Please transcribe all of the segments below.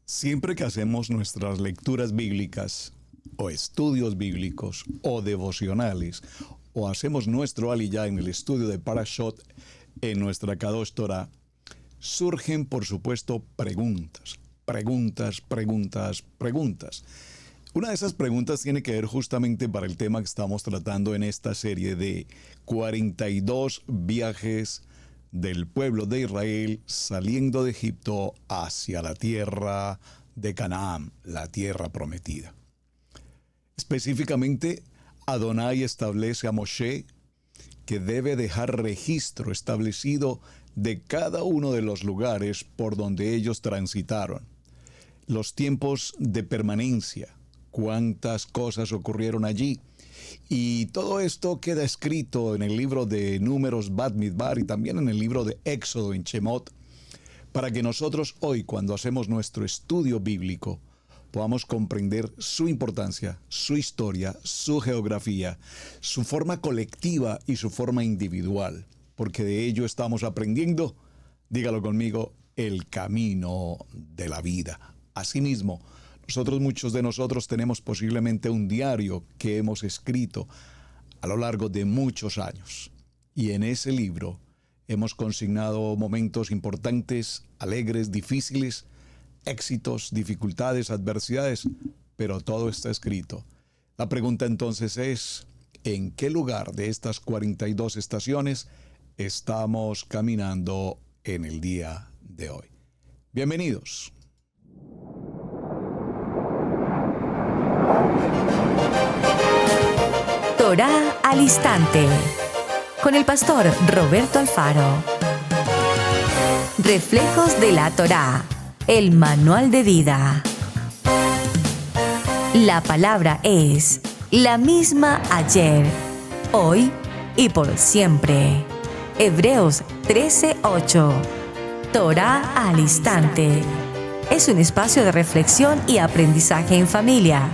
Siempre que hacemos nuestras lecturas bíblicas o estudios bíblicos o devocionales o hacemos nuestro aliyah en el estudio de Parashot en nuestra Kadosh Torah, surgen por supuesto preguntas. Una de esas preguntas tiene que ver justamente para el tema que estamos tratando en esta serie de 42 viajes del pueblo de Israel saliendo de Egipto hacia la tierra de Canaán, la tierra prometida. Específicamente, Adonai establece a Moshe que debe dejar registro establecido de cada uno de los lugares por donde ellos transitaron, los tiempos de permanencia, cuántas cosas ocurrieron allí. Y todo esto queda escrito en el libro de Números Bamidbar y también en el libro de Éxodo en Shemot, para que nosotros hoy, cuando hacemos nuestro estudio bíblico, podamos comprender su importancia, su historia, su geografía, su forma colectiva y su forma individual, porque de ello estamos aprendiendo, dígalo conmigo, el camino de la vida. Asimismo, muchos de nosotros tenemos posiblemente un diario que hemos escrito a lo largo de muchos años. Y en ese libro hemos consignado momentos importantes, alegres, difíciles, éxitos, dificultades, adversidades, pero todo está escrito. La pregunta entonces es, ¿en qué lugar de estas 42 estaciones estamos caminando en el día de hoy? Bienvenidos. Torá al instante, con el pastor Roberto Alfaro. Reflejos de la Torá, el manual de vida. La palabra es la misma ayer, hoy y por siempre. Hebreos 13:8. Torá al instante. Es un espacio de reflexión y aprendizaje en familia,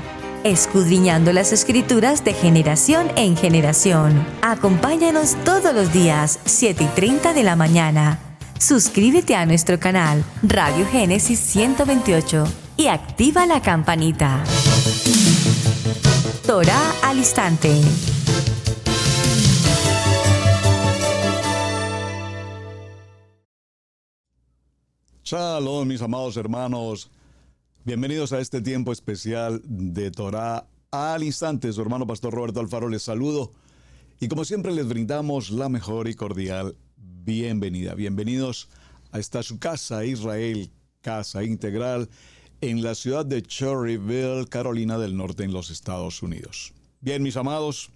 escudriñando las Escrituras de generación en generación. Acompáñanos todos los días, 7:30 de la mañana. Suscríbete a nuestro canal Radio Génesis 128 y activa la campanita. Torá al instante. Shalom, mis amados hermanos. Bienvenidos a este tiempo especial de Torá al instante. Su hermano pastor Roberto Alfaro les saludo y como siempre les brindamos la mejor y cordial bienvenida. Bienvenidos a esta su casa Israel, casa integral en la ciudad de Cherryville, Carolina del Norte, en los Estados Unidos. Bien, mis amados,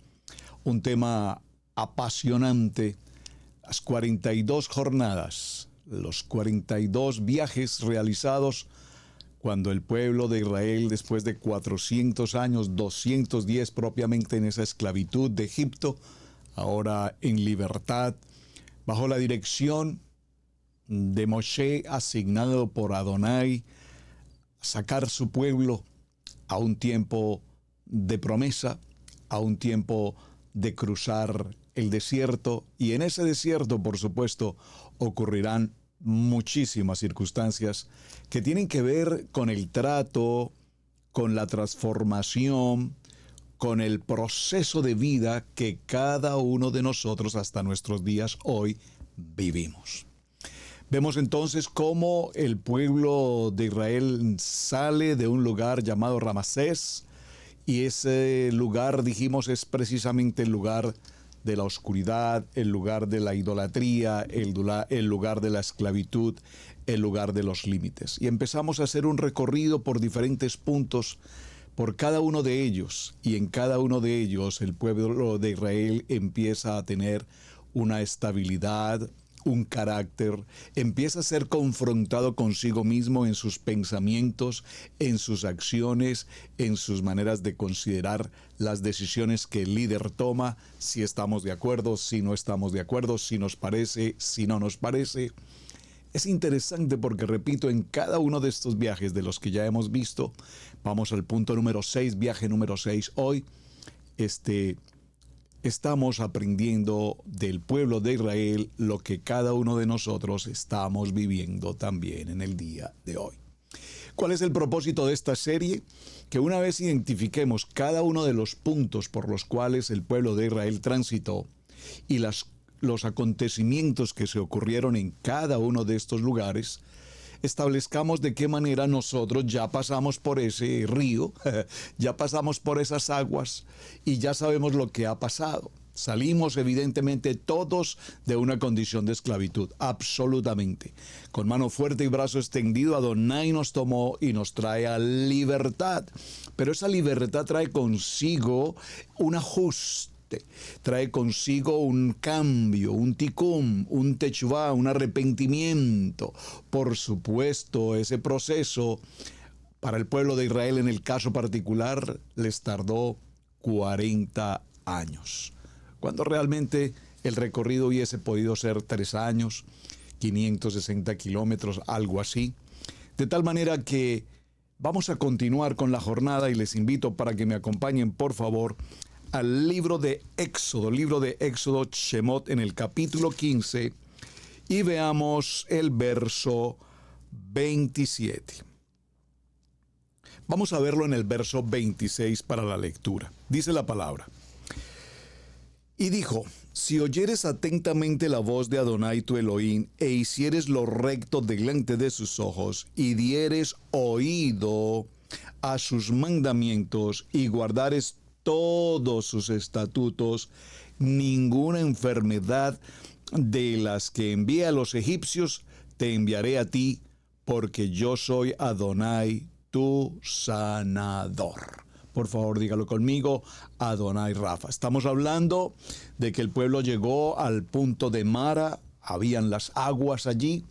un tema apasionante, las 42 jornadas, los 42 viajes realizados cuando el pueblo de Israel, después de 400 años, 210 propiamente en esa esclavitud de Egipto, ahora en libertad, bajo la dirección de Moshe, asignado por Adonai, sacar su pueblo a un tiempo de promesa, a un tiempo de cruzar el desierto, y en ese desierto, por supuesto, ocurrirán muchísimas circunstancias que tienen que ver con el trato, con la transformación, con el proceso de vida que cada uno de nosotros hasta nuestros días hoy vivimos. Vemos entonces cómo el pueblo de Israel sale de un lugar llamado Ramasés, y ese lugar, dijimos, es precisamente el lugar de la oscuridad, el lugar de la idolatría, el lugar de la esclavitud, el lugar de los límites. Y empezamos a hacer un recorrido por diferentes puntos, por cada uno de ellos, y en cada uno de ellos el pueblo de Israel empieza a tener una estabilidad, un carácter, empieza a ser confrontado consigo mismo en sus pensamientos, en sus acciones, en sus maneras de considerar las decisiones que el líder toma, si estamos de acuerdo, si no estamos de acuerdo, si nos parece, si no nos parece. Es interesante porque, repito, en cada uno de estos viajes de los que ya hemos visto, vamos al punto número 6, viaje número 6 hoy, estamos aprendiendo del pueblo de Israel lo que cada uno de nosotros estamos viviendo también en el día de hoy. ¿Cuál es el propósito de esta serie? Que una vez identifiquemos cada uno de los puntos por los cuales el pueblo de Israel transitó y los acontecimientos que se ocurrieron en cada uno de estos lugares, establezcamos de qué manera nosotros ya pasamos por ese río, ya pasamos por esas aguas y ya sabemos lo que ha pasado. Salimos evidentemente todos de una condición de esclavitud, absolutamente. Con mano fuerte y brazo extendido, Adonai nos tomó y nos trae a libertad. Pero esa libertad trae consigo un ajuste, trae consigo un cambio, un tikkun, un techuvá, un arrepentimiento. Por supuesto, ese proceso para el pueblo de Israel en el caso particular les tardó 40 años. Cuando realmente el recorrido hubiese podido ser 3 años, 560 kilómetros, algo así. De tal manera que vamos a continuar con la jornada y les invito para que me acompañen, por favor, al libro de Éxodo, Shemot, en el capítulo 15, y veamos el verso 27. Vamos a verlo en el verso 26 para la lectura. Dice la palabra. Y dijo, si oyeres atentamente la voz de Adonai tu Elohim, e hicieres lo recto delante de sus ojos, y dieres oído a sus mandamientos, y guardares todos sus estatutos, ninguna enfermedad de las que envié a los egipcios, te enviaré a ti, porque yo soy Adonai tu sanador. Por favor, dígalo conmigo, Adonai Rafa. Estamos hablando de que el pueblo llegó al punto de Mara, habían las aguas allí,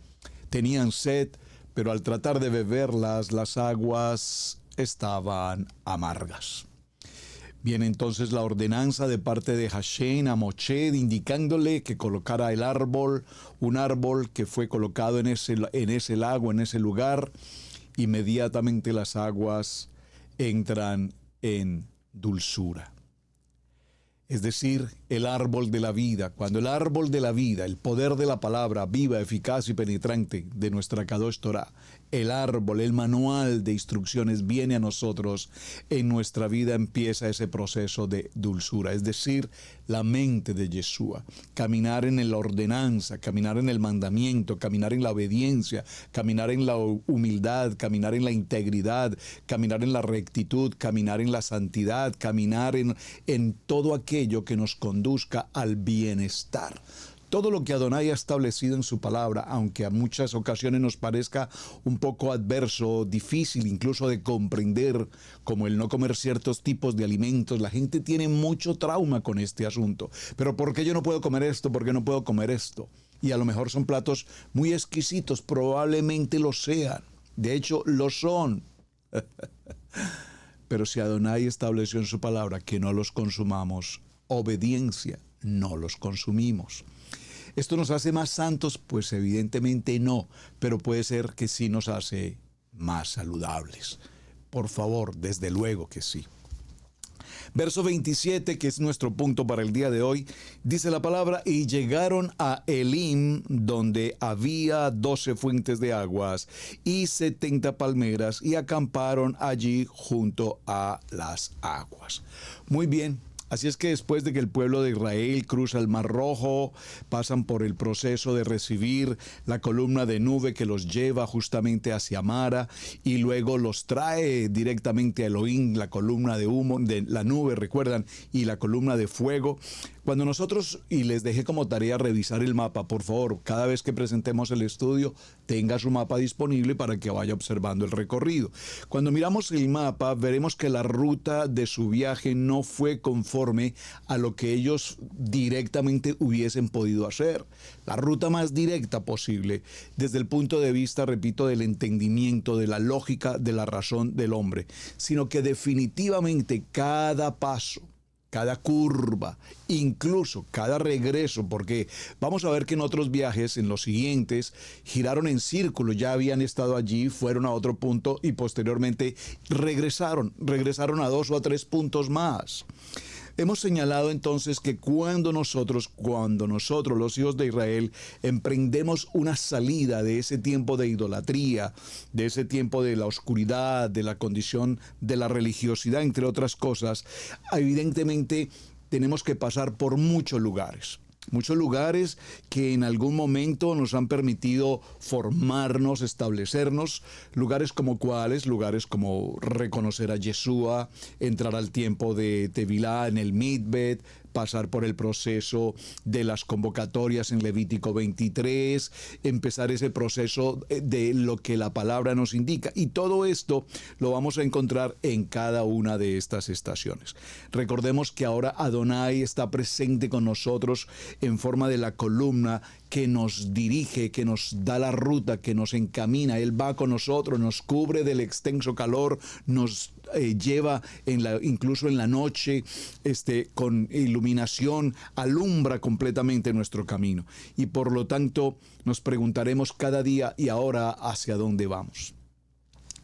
tenían sed, pero al tratar de beberlas, las aguas estaban amargas. Viene entonces la ordenanza de parte de Hashem a Moshe, indicándole que colocara el árbol, un árbol que fue colocado en ese lago, en ese lugar. Inmediatamente las aguas entran en dulzura. Es decir, el árbol de la vida. Cuando el árbol de la vida, el poder de la palabra viva, eficaz y penetrante de nuestra Kadosh Torah, el árbol, el manual de instrucciones viene a nosotros, en nuestra vida empieza ese proceso de dulzura, es decir, la mente de Yeshua, caminar en la ordenanza, caminar en el mandamiento, caminar en la obediencia, caminar en la humildad, caminar en la integridad, caminar en la rectitud, caminar en la santidad, caminar en todo aquello que nos conduzca al bienestar. Todo lo que Adonai ha establecido en su palabra, aunque a muchas ocasiones nos parezca un poco adverso, difícil incluso de comprender, como el no comer ciertos tipos de alimentos, la gente tiene mucho trauma con este asunto. Pero ¿por qué yo no puedo comer esto? ¿Por qué no puedo comer esto? Y a lo mejor son platos muy exquisitos, probablemente lo sean. De hecho, lo son. Pero si Adonai estableció en su palabra que no los consumamos, obediencia, no los consumimos. ¿Esto nos hace más santos? Pues evidentemente no, pero puede ser que sí nos hace más saludables. Por favor, desde luego que sí. Verso 27, que es nuestro punto para el día de hoy, dice la palabra, y llegaron a Elim, donde había 12 fuentes de aguas y 70 palmeras, y acamparon allí junto a las aguas. Muy bien. Así es que después de que el pueblo de Israel cruza el Mar Rojo, pasan por el proceso de recibir la columna de nube que los lleva justamente hacia Mara y luego los trae directamente a Elohim, la columna de humo, de la nube, recuerdan, y la columna de fuego. Cuando nosotros, y les dejé como tarea revisar el mapa, por favor, cada vez que presentemos el estudio, tenga su mapa disponible para que vaya observando el recorrido. Cuando miramos el mapa, veremos que la ruta de su viaje no fue conforme a lo que ellos directamente hubiesen podido hacer. La ruta más directa posible, desde el punto de vista, repito, del entendimiento, de la lógica, de la razón del hombre, sino que definitivamente cada paso, cada curva, incluso cada regreso, porque vamos a ver que en otros viajes, en los siguientes, giraron en círculo, ya habían estado allí, fueron a otro punto y posteriormente regresaron a 2 o a 3 puntos más. Hemos señalado entonces que cuando nosotros los hijos de Israel emprendemos una salida de ese tiempo de idolatría, de ese tiempo de la oscuridad, de la condición de la religiosidad, entre otras cosas, evidentemente tenemos que pasar por muchos lugares. Muchos lugares que en algún momento nos han permitido formarnos, establecernos. Lugares como cuáles, lugares como reconocer a Yeshua, entrar al tiempo de Tevilá en el Mikveh, pasar por el proceso de las convocatorias en Levítico 23, empezar ese proceso de lo que la palabra nos indica. Y todo esto lo vamos a encontrar en cada una de estas estaciones. Recordemos que ahora Adonai está presente con nosotros en forma de la columna que nos dirige, que nos da la ruta, que nos encamina. Él va con nosotros, nos cubre del extenso calor, nos lleva incluso en la noche con iluminación, alumbra completamente nuestro camino. Y por lo tanto nos preguntaremos cada día, ¿y ahora hacia dónde vamos?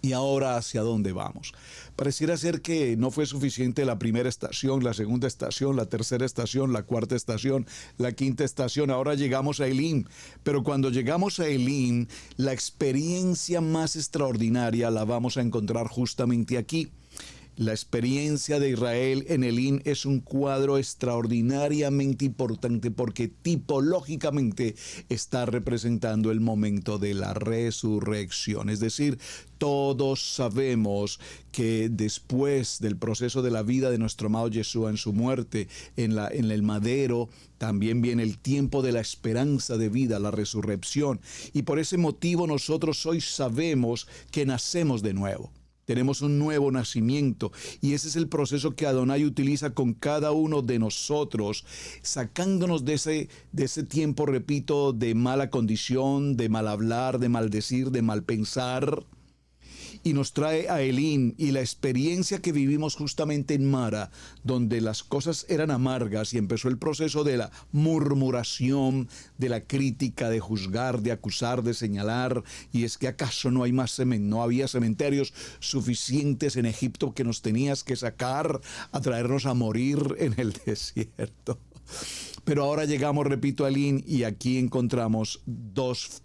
¿Y ahora hacia dónde vamos? Pareciera ser que no fue suficiente la primera estación, la segunda estación, la tercera estación, la cuarta estación, la quinta estación. Ahora llegamos a Elim. Pero cuando llegamos a Elim, la experiencia más extraordinaria la vamos a encontrar justamente aquí. La experiencia de Israel en Elim es un cuadro extraordinariamente importante porque tipológicamente está representando el momento de la resurrección. Es decir, todos sabemos que después del proceso de la vida de nuestro amado Yeshua en su muerte en el madero, también viene el tiempo de la esperanza de vida, la resurrección. Y por ese motivo nosotros hoy sabemos que nacemos de nuevo. Tenemos un nuevo nacimiento y ese es el proceso que Adonai utiliza con cada uno de nosotros, sacándonos de ese tiempo, repito, de mala condición, de mal hablar, de maldecir, de mal pensar. Y nos trae a Elim y la experiencia que vivimos justamente en Mara, donde las cosas eran amargas y empezó el proceso de la murmuración, de la crítica, de juzgar, de acusar, de señalar. Y es que acaso no había cementerios suficientes en Egipto que nos tenías que sacar a traernos a morir en el desierto. Pero ahora llegamos, repito, a Elim y aquí encontramos dos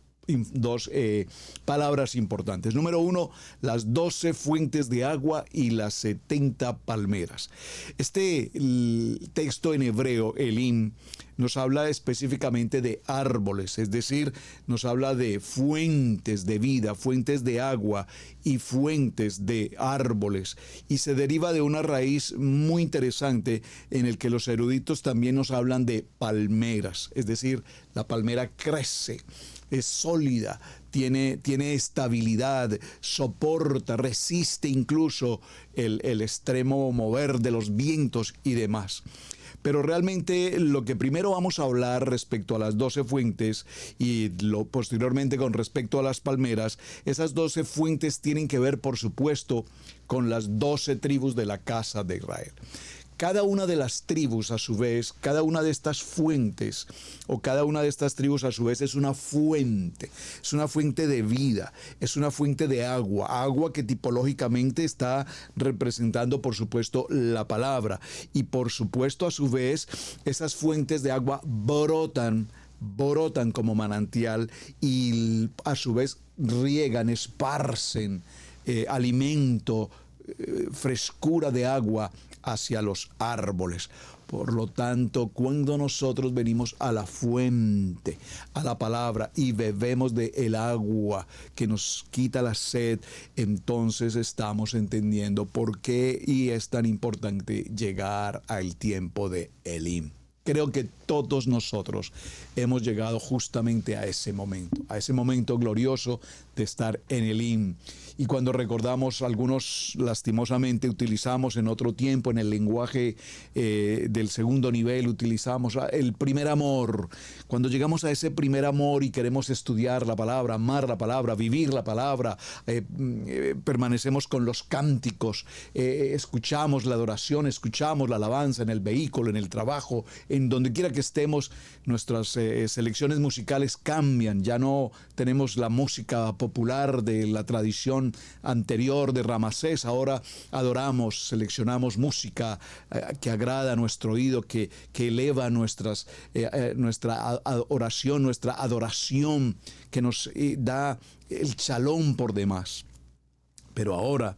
palabras importantes. Número 1, las 12 fuentes de agua y las 70 palmeras. Este texto en hebreo, Elim, nos habla específicamente de árboles, es decir, nos habla de fuentes de vida, fuentes de agua y fuentes de árboles. Y se deriva de una raíz muy interesante en el que los eruditos también nos hablan de palmeras, es decir, la palmera crece. Es sólida, tiene estabilidad, soporta, resiste incluso el extremo mover de los vientos y demás. Pero realmente lo que primero vamos a hablar respecto a las 12 fuentes y posteriormente con respecto a las palmeras, esas 12 fuentes tienen que ver, por supuesto, con las 12 tribus de la casa de Israel. Cada una de las tribus, a su vez, cada una de estas fuentes o cada una de estas tribus, a su vez, es una fuente de vida, es una fuente de agua que tipológicamente está representando, por supuesto, la palabra. Y por supuesto, a su vez, esas fuentes de agua brotan como manantial y a su vez riegan, esparcen alimento, frescura de agua hacia los árboles. Por lo tanto, cuando nosotros venimos a la fuente, a la palabra y bebemos de el agua que nos quita la sed, entonces estamos entendiendo por qué y es tan importante llegar al tiempo de Elim. Creo que todos nosotros hemos llegado justamente a ese momento glorioso de estar en Elim. Y cuando recordamos, algunos lastimosamente utilizamos en otro tiempo, en el lenguaje del segundo nivel, utilizamos el primer amor. Cuando llegamos a ese primer amor y queremos estudiar la palabra, amar la palabra, vivir la palabra, permanecemos con los cánticos, escuchamos la adoración, escuchamos la alabanza en el vehículo, en el trabajo, en donde quiera que estemos, nuestras selecciones musicales cambian. Ya no tenemos la música popular de la tradición anterior de Ramsés. Ahora adoramos, seleccionamos música que agrada a nuestro oído, que eleva nuestra oración, nuestra adoración, que nos da el shalom por demás. Pero ahora,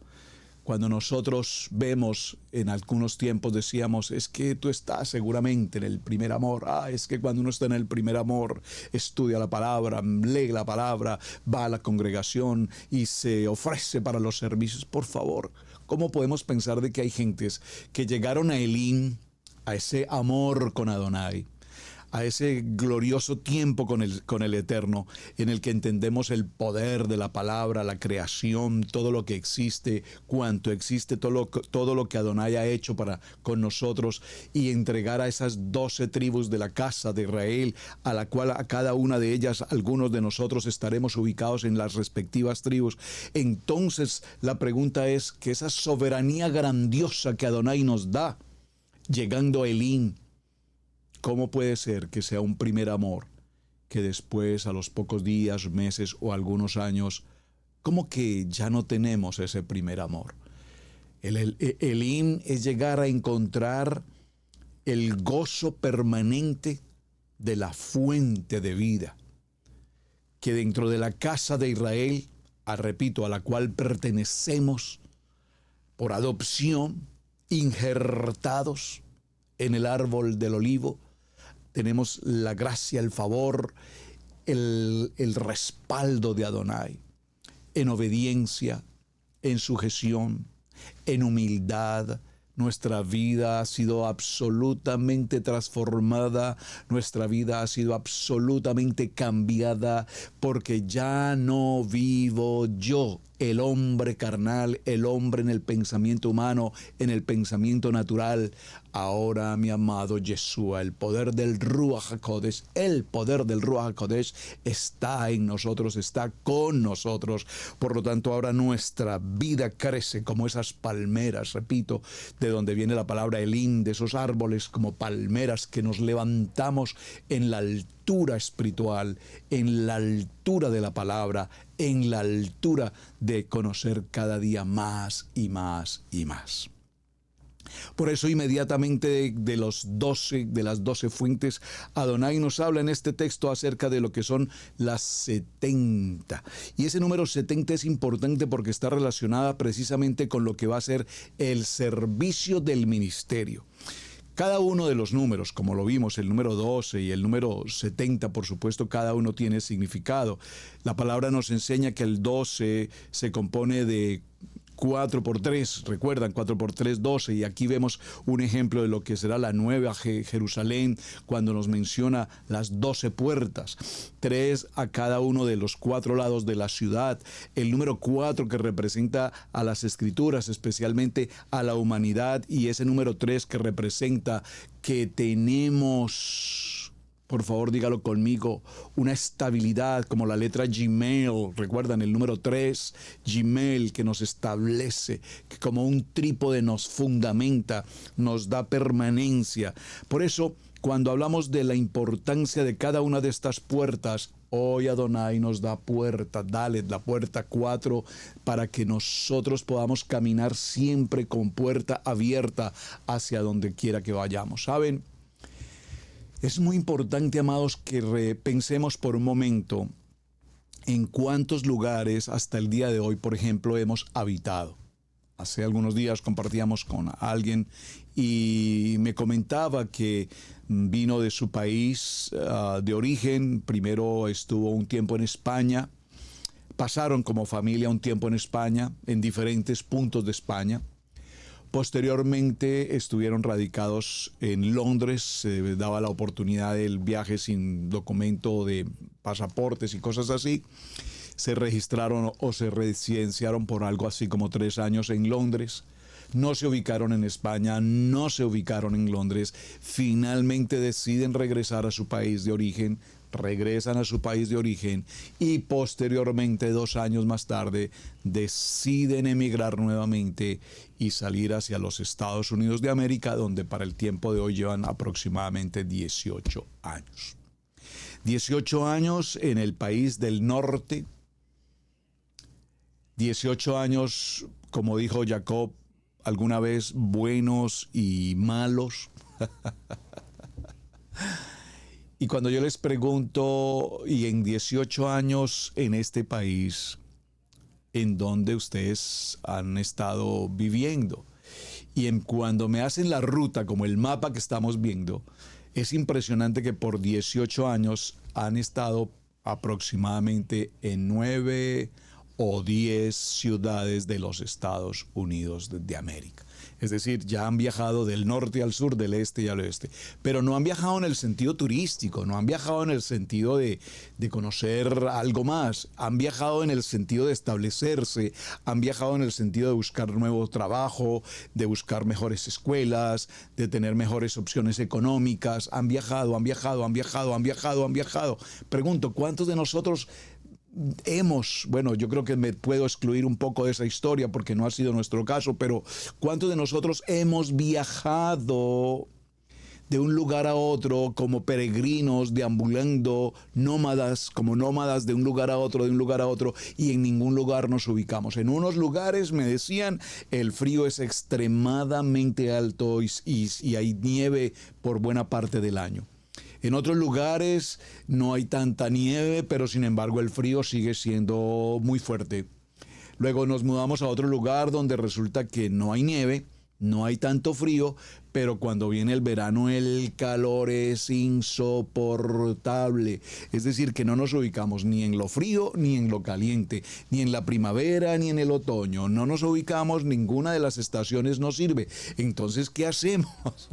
cuando nosotros vemos, en algunos tiempos decíamos, es que tú estás seguramente en el primer amor. Es que cuando uno está en el primer amor, estudia la palabra, lee la palabra, va a la congregación y se ofrece para los servicios. Por favor, ¿cómo podemos pensar de que hay gentes que llegaron a Elim, a ese amor con Adonai, a ese glorioso tiempo con el Eterno, en el que entendemos el poder de la palabra, la creación, todo lo que existe, cuanto existe, todo lo que Adonai ha hecho con nosotros, y entregar a esas 12 tribus de la casa de Israel, a la cual a cada una de ellas algunos de nosotros estaremos ubicados en las respectivas tribus? Entonces la pregunta es que esa soberanía grandiosa que Adonai nos da, llegando a Elim, ¿cómo puede ser que sea un primer amor que después, a los pocos días, meses o algunos años, como que ya no tenemos ese primer amor? El Elim es llegar a encontrar el gozo permanente de la fuente de vida, que dentro de la casa de Israel, repito, a la cual pertenecemos por adopción, injertados en el árbol del olivo, tenemos la gracia, el favor, el respaldo de Adonai, en obediencia, en sujeción, en humildad. Nuestra vida ha sido absolutamente transformada, nuestra vida ha sido absolutamente cambiada, porque ya no vivo yo, el hombre carnal, el hombre en el pensamiento humano, en el pensamiento natural. Ahora, mi amado Yeshua, el poder del Ruach HaKodesh, está en nosotros, está con nosotros. Por lo tanto, ahora nuestra vida crece como esas palmeras, repito, de donde viene la palabra Elim, de esos árboles como palmeras que nos levantamos en la altura espiritual, en la altura de la palabra, en la altura de conocer cada día más y más y más. Por eso inmediatamente de las 12 fuentes, Adonai nos habla en este texto acerca de lo que son las 70. Y ese número 70 es importante porque está relacionada precisamente con lo que va a ser el servicio del ministerio. Cada uno de los números, como lo vimos, el número 12 y el número 70, por supuesto, cada uno tiene significado. La palabra nos enseña que el 12 se compone de 4 por 3, recuerdan, 4 por 3, 12, y aquí vemos un ejemplo de lo que será la nueva Jerusalén cuando nos menciona las 12 puertas, 3 a cada uno de los 4 lados de la ciudad, el número 4 que representa a las escrituras, especialmente a la humanidad, y ese número 3 que representa que tenemos, por favor dígalo conmigo, una estabilidad como la letra Gimel. Recuerdan el número 3, Gimel, que nos establece, que como un trípode nos fundamenta, nos da permanencia. Por eso, cuando hablamos de la importancia de cada una de estas puertas, hoy Adonai nos da puerta, dale la puerta 4, para que nosotros podamos caminar siempre con puerta abierta hacia donde quiera que vayamos. ¿Saben? Es muy importante, amados, que pensemos por un momento en cuántos lugares hasta el día de hoy, por ejemplo, hemos habitado. Hace algunos días compartíamos con alguien y me comentaba que vino de su país de origen. Primero estuvo un tiempo en España. Pasaron como familia un tiempo en España, en diferentes puntos de España. Posteriormente estuvieron radicados en Londres, se daba la oportunidad del viaje sin documento de pasaportes y cosas así. Se registraron o se residenciaron por algo así como 3 años en Londres. No se ubicaron en España, no se ubicaron en Londres. Finalmente deciden regresar a su país de origen, regresan a su país de origen y posteriormente, 2 años más tarde, deciden emigrar nuevamente y salir hacia los Estados Unidos de América, donde para el tiempo de hoy llevan aproximadamente 18 años. 18 años en el país del norte, 18 años, como dijo Jacob alguna vez, buenos y malos. Y cuando yo les pregunto, y en 18 años en este país, ¿en dónde ustedes han estado viviendo? Y cuando me hacen la ruta, como el mapa que estamos viendo, es impresionante que por 18 años han estado aproximadamente en 9 o 10 ciudades de los Estados Unidos de América. Es decir, ya han viajado del norte al sur, del este y al oeste. Pero no han viajado en el sentido turístico, no han viajado en el sentido de conocer algo más. Han viajado en el sentido de establecerse, han viajado en el sentido de buscar nuevo trabajo, de buscar mejores escuelas, de tener mejores opciones económicas. Han viajado. Pregunto, ¿cuántos de nosotros bueno, yo creo que me puedo excluir un poco de esa historia porque no ha sido nuestro caso, pero ¿cuántos de nosotros hemos viajado de un lugar a otro como peregrinos, deambulando, como nómadas de un lugar a otro, y en ningún lugar nos ubicamos? En unos lugares, me decían, el frío es extremadamente alto y hay nieve por buena parte del año. En otros lugares no hay tanta nieve, pero sin embargo el frío sigue siendo muy fuerte. Luego nos mudamos a otro lugar donde resulta que no hay nieve, no hay tanto frío, pero cuando viene el verano el calor es insoportable. Es decir, que no nos ubicamos ni en lo frío ni en lo caliente, ni en la primavera ni en el otoño. No nos ubicamos, ninguna de las estaciones nos sirve. Entonces, ¿qué hacemos?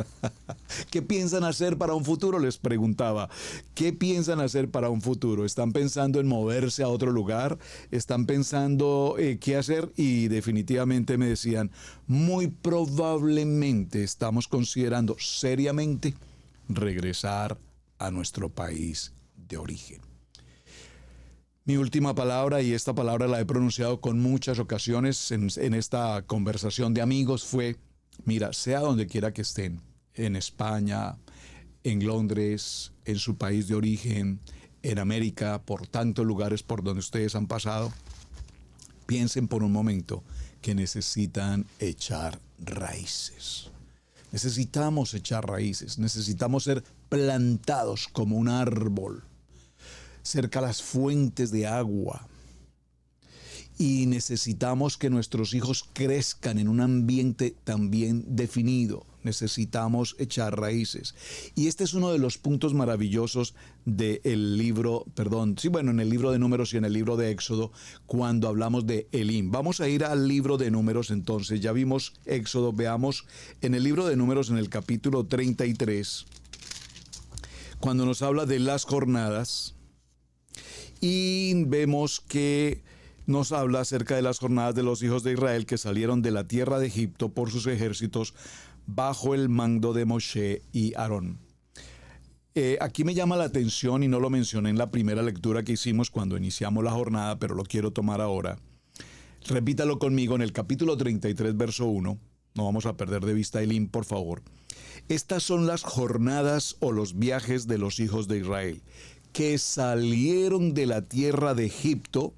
¿Qué piensan hacer para un futuro? Les preguntaba. ¿Qué piensan hacer para un futuro? ¿Están pensando en moverse a otro lugar? ¿Están pensando qué hacer? Y definitivamente me decían, muy probablemente estamos considerando seriamente regresar a nuestro país de origen. Mi última palabra, y esta palabra la he pronunciado con muchas ocasiones en esta conversación de amigos, fue, mira, sea donde quiera que estén, en España, en Londres, en su país de origen, en América, por tantos lugares por donde ustedes han pasado, piensen por un momento que necesitan echar raíces. Necesitamos echar raíces, necesitamos ser plantados como un árbol, cerca a las fuentes de agua. Y necesitamos que nuestros hijos crezcan en un ambiente también definido. Necesitamos echar raíces. Y este es uno de los puntos maravillosos del libro, en el libro de Números y en el libro de Éxodo, cuando hablamos de Elim. Vamos a ir al libro de Números entonces. Ya vimos Éxodo, veamos en el libro de Números, en el capítulo 33, cuando nos habla de las jornadas, y vemos que nos habla acerca de las jornadas de los hijos de Israel que salieron de la tierra de Egipto por sus ejércitos bajo el mando de Moshe y Aarón. Aquí me llama la atención, y no lo mencioné en la primera lectura que hicimos cuando iniciamos la jornada, pero lo quiero tomar ahora. Repítalo conmigo en el capítulo 33, verso 1. No vamos a perder de vista Elim, por favor. Estas son las jornadas o los viajes de los hijos de Israel, que salieron de la tierra de Egipto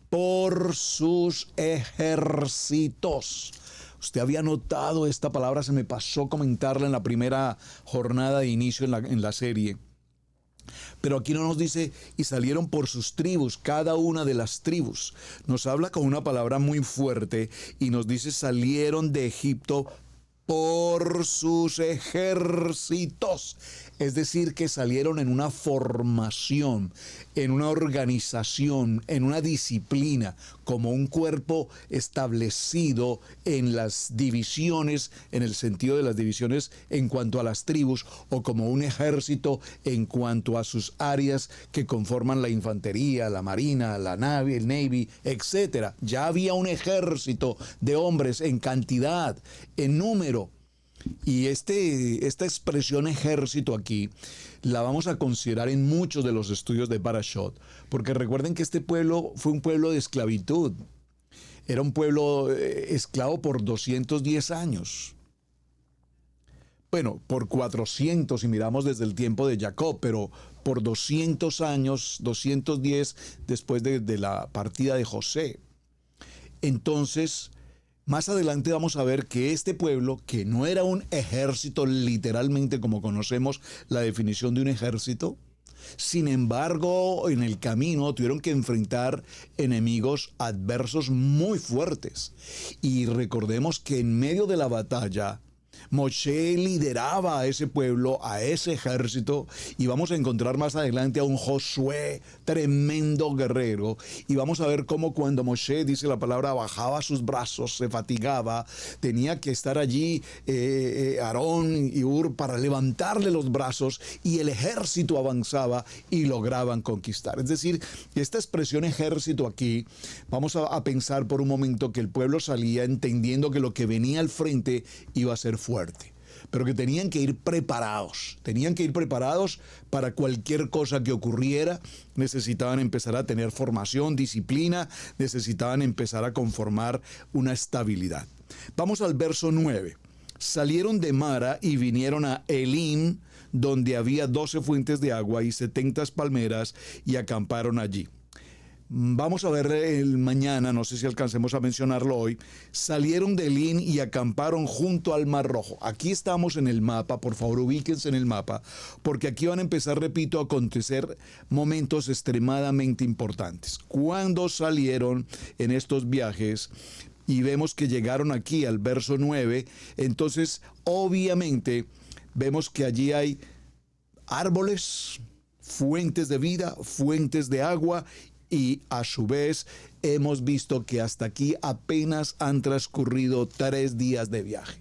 por sus ejércitos. Usted había notado esta palabra, se me pasó comentarla en la primera jornada de inicio en la serie. Pero aquí no nos dice, y salieron por sus tribus, cada una de las tribus. Nos habla con una palabra muy fuerte y nos dice, salieron de Egipto por sus ejércitos. Es decir, que salieron en una formación, en una organización, en una disciplina, como un cuerpo establecido en las divisiones, en el sentido de las divisiones en cuanto a las tribus, o como un ejército en cuanto a sus áreas que conforman la infantería, la marina, la navy, el navy, etc. Ya había un ejército de hombres en cantidad, en número. Y esta expresión ejército aquí la vamos a considerar en muchos de los estudios de Parashot, porque recuerden que este pueblo fue un pueblo de esclavitud. Era un pueblo esclavo por 210 años. Bueno, por 400 si miramos desde el tiempo de Jacob, pero por 200 años, 210 después de la partida de José. Entonces, más adelante vamos a ver que este pueblo, que no era un ejército literalmente como conocemos la definición de un ejército, sin embargo, en el camino tuvieron que enfrentar enemigos adversos muy fuertes. Y recordemos que en medio de la batalla, Moshe lideraba a ese pueblo, a ese ejército, y vamos a encontrar más adelante a un Josué, tremendo guerrero, y vamos a ver cómo cuando Moshe, dice la palabra, bajaba sus brazos, se fatigaba, tenía que estar allí Aarón y Hur para levantarle los brazos, y el ejército avanzaba y lograban conquistar. Es decir, esta expresión ejército aquí, vamos a pensar por un momento que el pueblo salía entendiendo que lo que venía al frente iba a ser fuerte, pero que tenían que ir preparados para cualquier cosa que ocurriera. Necesitaban empezar a tener formación, disciplina, necesitaban empezar a conformar una estabilidad. Vamos al verso 9. Salieron de Mara y vinieron a Elim, donde había 12 fuentes de agua y 70 palmeras, y acamparon allí. Vamos a ver el mañana, no sé si alcancemos a mencionarlo hoy. Salieron de Elim y acamparon junto al Mar Rojo. Aquí estamos en el mapa, por favor ubíquense en el mapa, porque aquí van a empezar, repito, a acontecer momentos extremadamente importantes. Cuando salieron en estos viajes y vemos que llegaron aquí al verso 9, entonces obviamente vemos que allí hay árboles, fuentes de vida, fuentes de agua. Y a su vez hemos visto que hasta aquí apenas han transcurrido 3 días de viaje.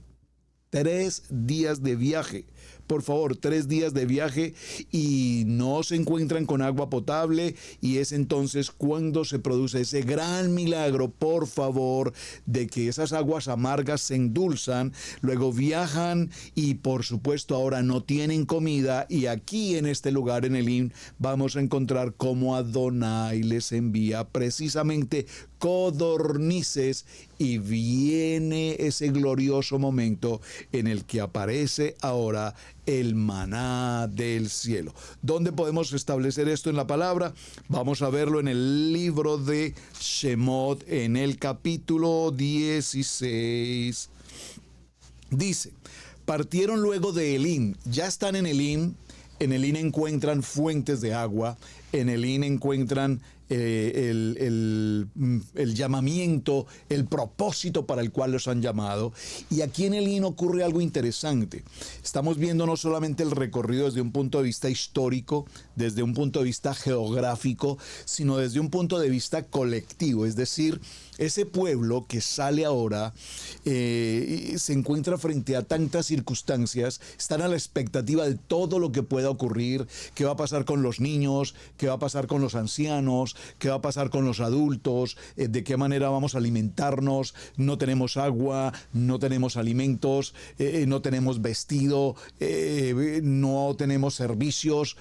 3 días de viaje. Por favor, 3 días de viaje y no se encuentran con agua potable, y es entonces cuando se produce ese gran milagro, por favor, de que esas aguas amargas se endulzan, luego viajan y por supuesto ahora no tienen comida, y aquí en este lugar en Elim vamos a encontrar cómo Adonai les envía precisamente codornices, y viene ese glorioso momento en el que aparece ahora el maná del cielo. ¿Dónde podemos establecer esto en la palabra? Vamos a verlo en el libro de Shemot, en el capítulo 16. Dice, partieron luego de Elim, ya están en Elim encuentran fuentes de agua, en Elim encuentran el llamamiento, el propósito para el cual los han llamado. Y aquí en Elim ocurre algo interesante. Estamos viendo no solamente el recorrido desde un punto de vista histórico, desde un punto de vista geográfico, sino desde un punto de vista colectivo. Es decir, ese pueblo que sale ahora se encuentra frente a tantas circunstancias, están a la expectativa de todo lo que pueda ocurrir, qué va a pasar con los niños, qué va a pasar con los ancianos, qué va a pasar con los adultos, de qué manera vamos a alimentarnos, no tenemos agua, no tenemos alimentos, no tenemos vestido, no tenemos servicios.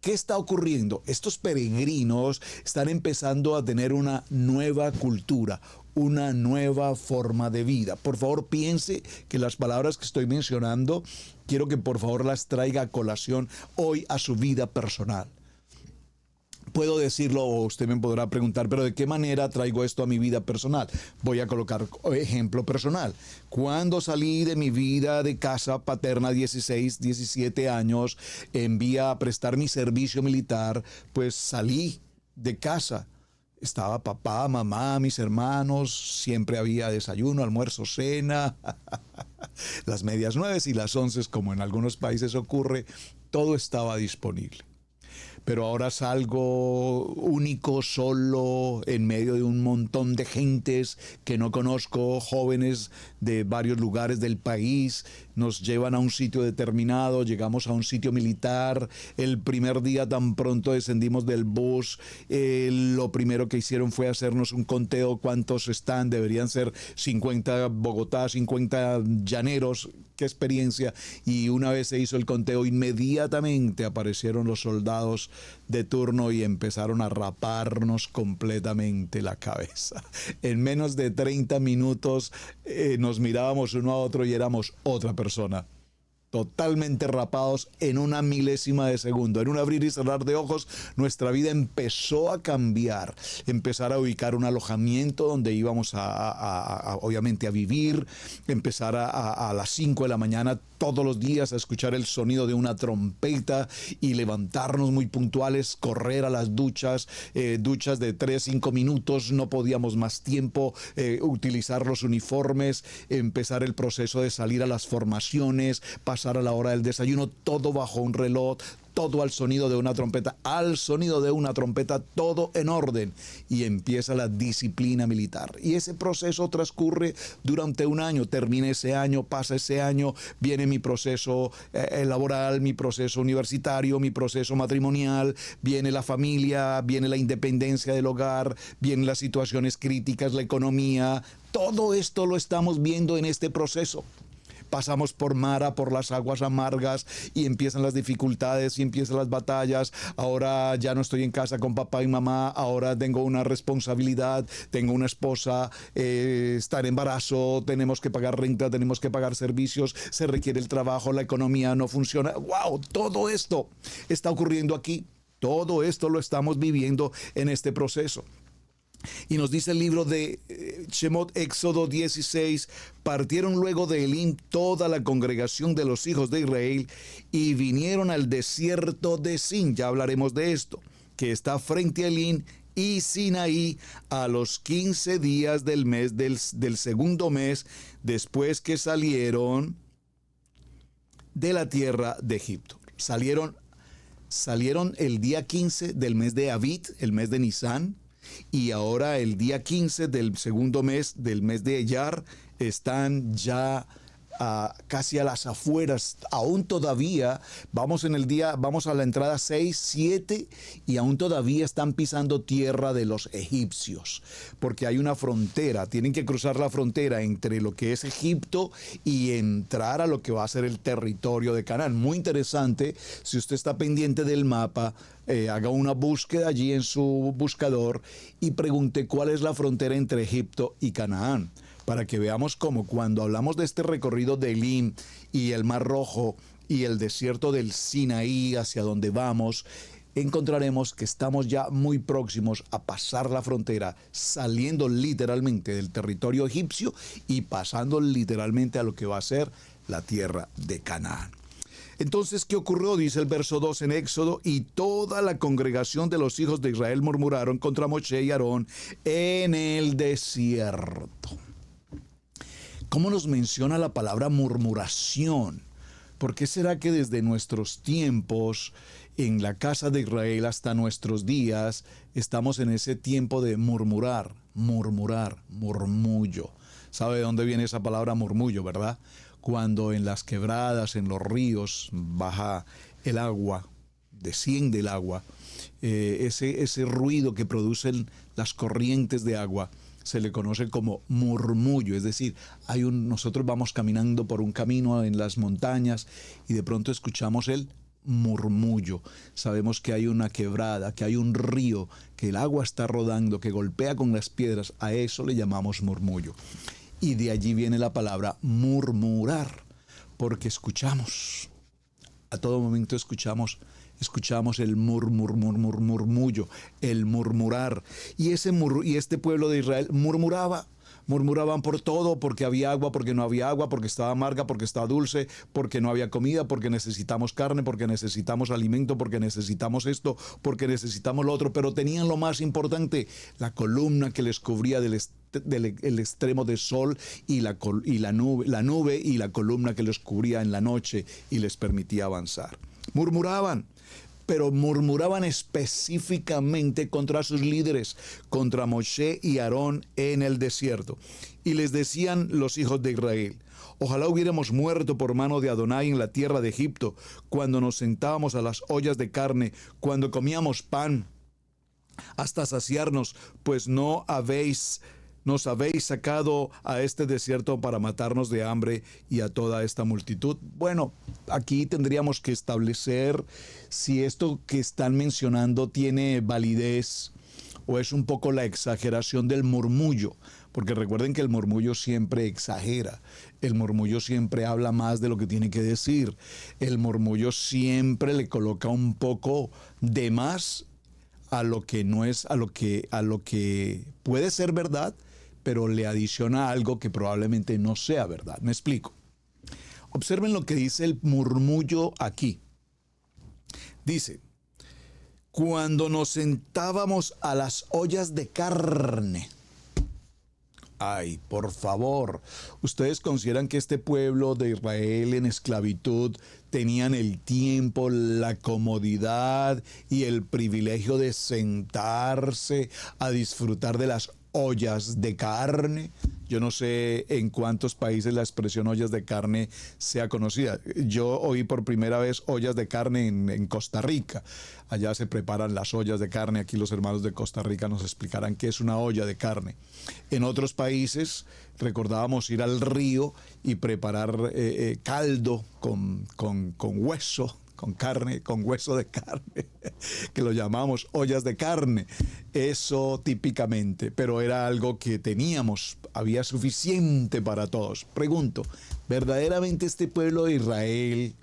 ¿Qué está ocurriendo? Estos peregrinos están empezando a tener una nueva cultura, una nueva forma de vida. Por favor, piense que las palabras que estoy mencionando, quiero que por favor las traiga a colación hoy a su vida personal. Puedo decirlo, o usted me podrá preguntar, pero ¿de qué manera traigo esto a mi vida personal? Voy a colocar ejemplo personal. Cuando salí de mi vida de casa paterna, 16, 17 años, envía a prestar mi servicio militar, pues salí de casa. Estaba papá, mamá, mis hermanos, siempre había desayuno, almuerzo, cena, las medias 9 y las 11, como en algunos países ocurre, todo estaba disponible. Pero ahora salgo único, solo, en medio de un montón de gentes que no conozco, jóvenes de varios lugares del país. nos llevan a un sitio determinado, llegamos a un sitio militar. El primer día, tan pronto descendimos del bus, lo primero que hicieron fue hacernos un conteo, cuántos están, deberían ser 50 Bogotá, 50 llaneros. Qué experiencia. Y una vez se hizo el conteo, inmediatamente aparecieron los soldados de turno y empezaron a raparnos completamente la cabeza. En menos de 30 minutos nos mirábamos uno a otro y éramos otra persona. Totalmente rapados en una milésima de segundo. En un abrir y cerrar de ojos, nuestra vida empezó a cambiar. Empezar a ubicar un alojamiento donde íbamos obviamente a vivir. Empezar a las 5 de la mañana todos los días a escuchar el sonido de una trompeta y levantarnos muy puntuales, correr a las duchas, duchas de 3-5 minutos, no podíamos más tiempo, utilizar los uniformes, empezar el proceso de salir a las formaciones, pasar a la hora del desayuno, todo bajo un reloj, todo al sonido de una trompeta, todo en orden, y empieza la disciplina militar. Y ese proceso transcurre durante un año, termina ese año, pasa ese año, viene mi proceso laboral, mi proceso universitario, mi proceso matrimonial, viene la familia, viene la independencia del hogar, vienen las situaciones críticas, la economía. Todo esto lo estamos viendo en este proceso. Pasamos por Mara, por las aguas amargas, y empiezan las dificultades y empiezan las batallas. Ahora ya no estoy en casa con papá y mamá, ahora tengo una responsabilidad, tengo una esposa, está en embarazo, tenemos que pagar renta, tenemos que pagar servicios, se requiere el trabajo, la economía no funciona. ¡Wow! Todo esto está ocurriendo aquí. Todo esto lo estamos viviendo en este proceso. Y nos dice el libro de Shemot, Éxodo 16, partieron luego de Elim toda la congregación de los hijos de Israel y vinieron al desierto de Sin, ya hablaremos de esto, que está frente a Elim y Sinaí, a los 15 días del mes del segundo mes, después que salieron de la tierra de Egipto. Salieron el día 15 del mes de Abib, el mes de Nisán, y ahora el día 15 del segundo mes, del mes de Eyar, están ya casi a las afueras. Aún todavía vamos a la entrada 6, 7, y aún todavía están pisando tierra de los egipcios, porque hay una frontera, tienen que cruzar la frontera entre lo que es Egipto y entrar a lo que va a ser el territorio de Canaán. Muy interesante, si usted está pendiente del mapa, haga una búsqueda allí en su buscador y pregunte cuál es la frontera entre Egipto y Canaán, para que veamos cómo cuando hablamos de este recorrido de Elim y el Mar Rojo y el desierto del Sinaí hacia donde vamos, encontraremos que estamos ya muy próximos a pasar la frontera, saliendo literalmente del territorio egipcio y pasando literalmente a lo que va a ser la tierra de Canaán. Entonces, ¿qué ocurrió? Dice el verso 2 en Éxodo: y toda la congregación de los hijos de Israel murmuraron contra Moshe y Aarón en el desierto. ¿Cómo nos menciona la palabra murmuración? ¿Por qué será que desde nuestros tiempos en la casa de Israel hasta nuestros días estamos en ese tiempo de murmurar, murmullo? ¿Sabe de dónde viene esa palabra murmullo, verdad? Cuando en las quebradas, en los ríos, baja el agua, desciende el agua, ese ruido que producen las corrientes de agua se le conoce como murmullo. Es decir, nosotros vamos caminando por un camino en las montañas y de pronto escuchamos el murmullo. Sabemos que hay una quebrada, que hay un río, que el agua está rodando, que golpea con las piedras. A eso le llamamos murmullo. Y de allí viene la palabra murmurar, porque escuchamos, a todo momento escuchamos el murmullo, el murmurar. Y este pueblo de Israel murmuraban por todo, porque había agua, porque no había agua, porque estaba amarga, porque estaba dulce, porque no había comida, porque necesitamos carne, porque necesitamos alimento, porque necesitamos esto, porque necesitamos lo otro. Pero tenían lo más importante, la columna que les cubría del extremo del sol, y la nube y la columna que les cubría en la noche y les permitía avanzar. Murmuraban. pero murmuraban específicamente contra sus líderes, contra Moshe y Aarón en el desierto. Y les decían los hijos de Israel: ojalá hubiéramos muerto por mano de Adonai en la tierra de Egipto, cuando nos sentábamos a las ollas de carne, cuando comíamos pan hasta saciarnos, pues nos habéis sacado a este desierto para matarnos de hambre y a toda esta multitud. Bueno, aquí tendríamos que establecer si esto que están mencionando tiene validez o es un poco la exageración del murmullo, porque recuerden que el murmullo siempre exagera, el murmullo siempre habla más de lo que tiene que decir, el murmullo siempre le coloca un poco de más a lo que no es, a lo que puede ser verdad, pero le adiciona algo que probablemente no sea verdad. Me explico. Observen lo que dice el murmullo aquí. Dice: cuando nos sentábamos a las ollas de carne. Ay, por favor, ¿ustedes consideran que este pueblo de Israel en esclavitud tenían el tiempo, la comodidad y el privilegio de sentarse a disfrutar de las ollas de carne? Yo no sé en cuántos países la expresión ollas de carne sea conocida. Yo oí por primera vez ollas de carne en Costa Rica. Allá se preparan las ollas de carne. Aquí los hermanos de Costa Rica nos explicarán qué es una olla de carne. En otros países recordábamos ir al río y preparar caldo con hueso, con carne, con hueso de carne, que lo llamamos ollas de carne. Eso típicamente, pero era algo que teníamos, había suficiente para todos. Pregunto, ¿verdaderamente este pueblo de Israel,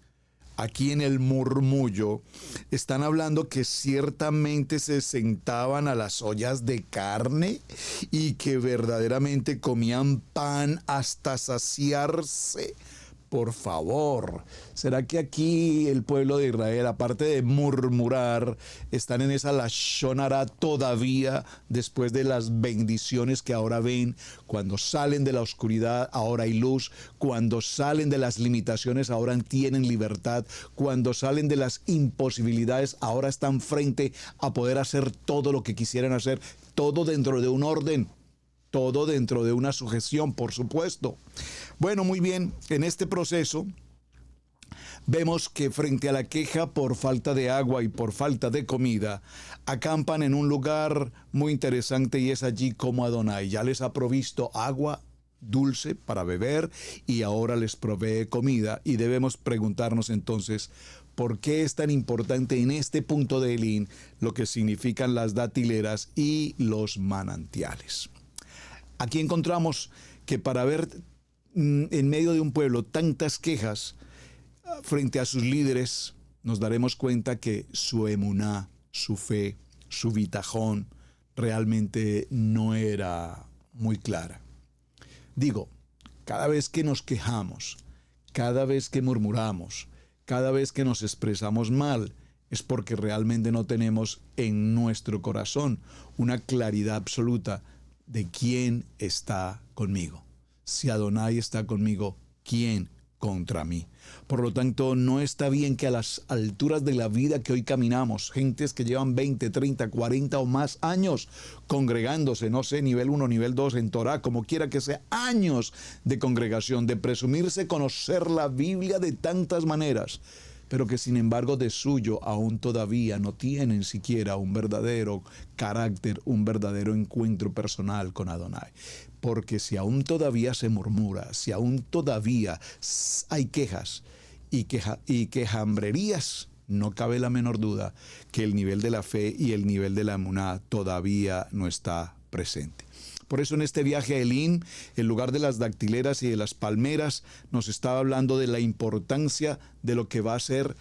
aquí en el murmullo, están hablando que ciertamente se sentaban a las ollas de carne y que verdaderamente comían pan hasta saciarse? Por favor, ¿será que aquí el pueblo de Israel, aparte de murmurar, están en esa lashon hara todavía después de las bendiciones que ahora ven? Cuando salen de la oscuridad, ahora hay luz. Cuando salen de las limitaciones, ahora tienen libertad. Cuando salen de las imposibilidades, ahora están frente a poder hacer todo lo que quisieran hacer, todo dentro de un orden. Todo dentro de una sujeción, por supuesto. Bueno, muy bien, en este proceso vemos que frente a la queja por falta de agua y por falta de comida, acampan en un lugar muy interesante, y es allí como Adonai ya les ha provisto agua dulce para beber y ahora les provee comida. Y debemos preguntarnos entonces, ¿por qué es tan importante en este punto de Elín lo que significan las datileras y los manantiales? Aquí encontramos que para ver en medio de un pueblo tantas quejas frente a sus líderes, nos daremos cuenta que su emuná, su fe, su bitajón realmente no era muy clara. Digo, cada vez que nos quejamos, cada vez que murmuramos, cada vez que nos expresamos mal, es porque realmente no tenemos en nuestro corazón una claridad absoluta de quién está conmigo. Si Adonai está conmigo, ¿quién contra mí? Por lo tanto, no está bien que a las alturas de la vida que hoy caminamos, gentes que llevan 20, 30, 40 o más años congregándose, no sé, nivel 1, nivel 2 en Torah, como quiera que sea, años de congregación, de presumirse conocer la Biblia de tantas maneras, pero que sin embargo de suyo aún todavía no tienen siquiera un verdadero carácter, un verdadero encuentro personal con Adonai. Porque si aún todavía se murmura, si aún todavía hay quejas y quejambrerías, no cabe la menor duda que el nivel de la fe y el nivel de la emuná todavía no está presente. Por eso en este viaje a Elín, en lugar de las dactileras y de las palmeras, nos estaba hablando de la importancia de lo que va a ser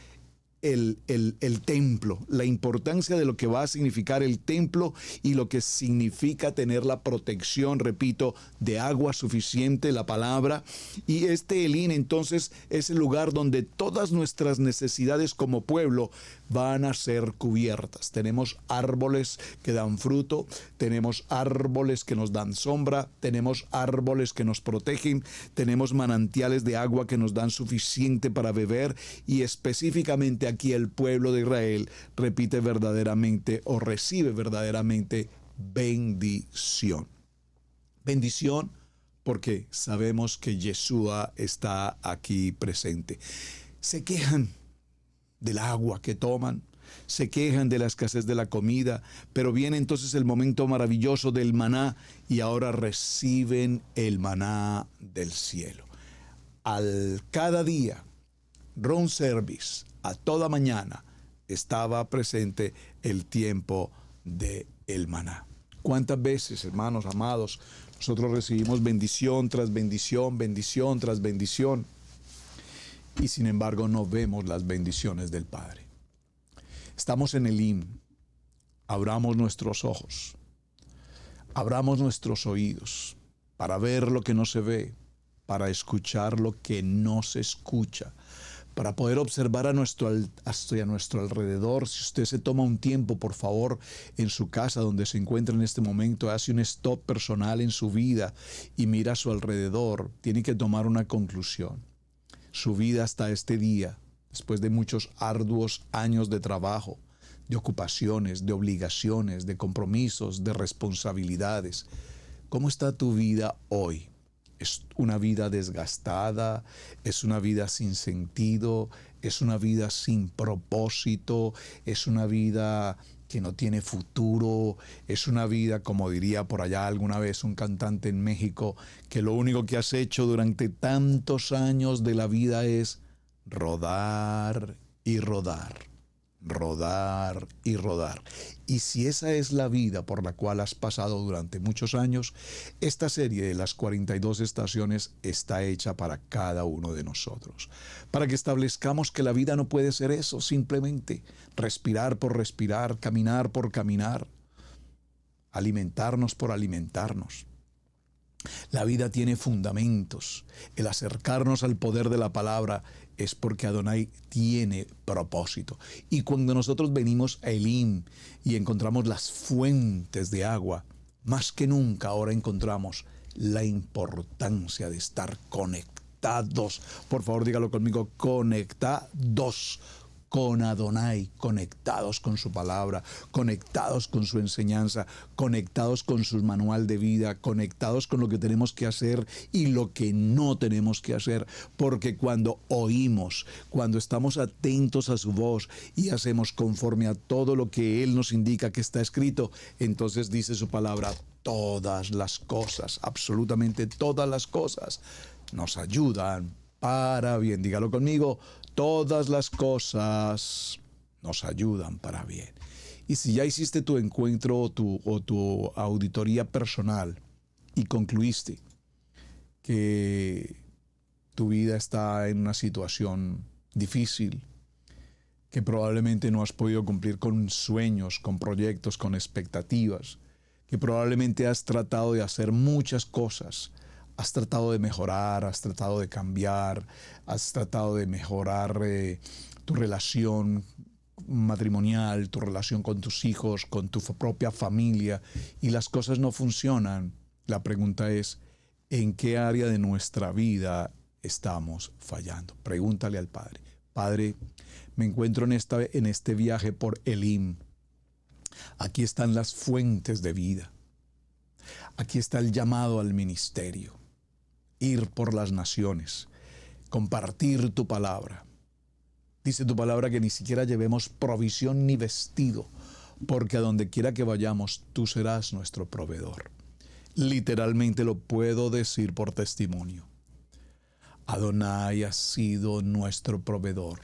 el templo, la importancia de lo que va a significar el templo y lo que significa tener la protección, repito, de agua suficiente, la palabra. Y este Elín entonces es el lugar donde todas nuestras necesidades como pueblo van a ser cubiertas. Tenemos árboles que dan fruto, tenemos árboles que nos dan sombra, tenemos árboles que nos protegen, tenemos manantiales de agua que nos dan suficiente para beber, y específicamente aquí el pueblo de Israel repite verdaderamente o recibe verdaderamente bendición. Bendición porque sabemos que Yeshua está aquí presente. Se quejan del agua que toman, se quejan de la escasez de la comida, pero viene entonces el momento maravilloso del maná y ahora reciben el maná del cielo. Cada día, room service, a toda mañana, estaba presente el tiempo del maná. ¿Cuántas veces, hermanos amados, nosotros recibimos bendición tras bendición, bendición tras bendición, y sin embargo no vemos las bendiciones del Padre? Estamos en Elim. Abramos nuestros ojos, abramos nuestros oídos para ver lo que no se ve, para escuchar lo que no se escucha, para poder observar hacia nuestro alrededor. Si usted se toma un tiempo, por favor, en su casa donde se encuentra en este momento, hace un stop personal en su vida y mira a su alrededor, tiene que tomar una conclusión. Su vida hasta este día, después de muchos arduos años de trabajo, de ocupaciones, de obligaciones, de compromisos, de responsabilidades, ¿cómo está tu vida hoy? ¿Es una vida desgastada? ¿Es una vida sin sentido? ¿Es una vida sin propósito? ¿Es una vida que no tiene futuro? ¿Es una vida, como diría por allá alguna vez un cantante en México, que lo único que has hecho durante tantos años de la vida es rodar y rodar? Rodar y rodar. Y si esa es la vida por la cual has pasado durante muchos años, esta serie de las 42 estaciones está hecha para cada uno de nosotros, para que establezcamos que la vida no puede ser eso, simplemente respirar por respirar, caminar por caminar, alimentarnos por alimentarnos. La vida tiene fundamentos. El acercarnos al poder de la palabra es porque Adonai tiene propósito. Y cuando nosotros venimos a Elim y encontramos las fuentes de agua, más que nunca ahora encontramos la importancia de estar conectados. Por favor, dígalo conmigo, conectados con Adonai, conectados con su palabra, conectados con su enseñanza, conectados con su manual de vida, conectados con lo que tenemos que hacer y lo que no tenemos que hacer. Porque cuando oímos, cuando estamos atentos a su voz y hacemos conforme a todo lo que Él nos indica que está escrito, entonces dice su palabra, todas las cosas, absolutamente todas las cosas, nos ayudan para bien. Dígalo conmigo, todas las cosas nos ayudan para bien. Y si ya hiciste tu encuentro o tu auditoría personal y concluiste que tu vida está en una situación difícil, que probablemente no has podido cumplir con sueños, con proyectos, con expectativas, que probablemente has tratado de hacer muchas cosas, has tratado de mejorar, has tratado de cambiar, has tratado de mejorar tu relación matrimonial, tu relación con tus hijos, con tu propia familia, y las cosas no funcionan. La pregunta es, ¿en qué área de nuestra vida estamos fallando? Pregúntale al Padre. Padre, me encuentro en este viaje por Elim. Aquí están las fuentes de vida. Aquí está el llamado al ministerio. Ir por las naciones, compartir tu palabra. Dice tu palabra que ni siquiera llevemos provisión ni vestido, porque a donde quiera que vayamos, tú serás nuestro proveedor. Literalmente lo puedo decir por testimonio. Adonai ha sido nuestro proveedor.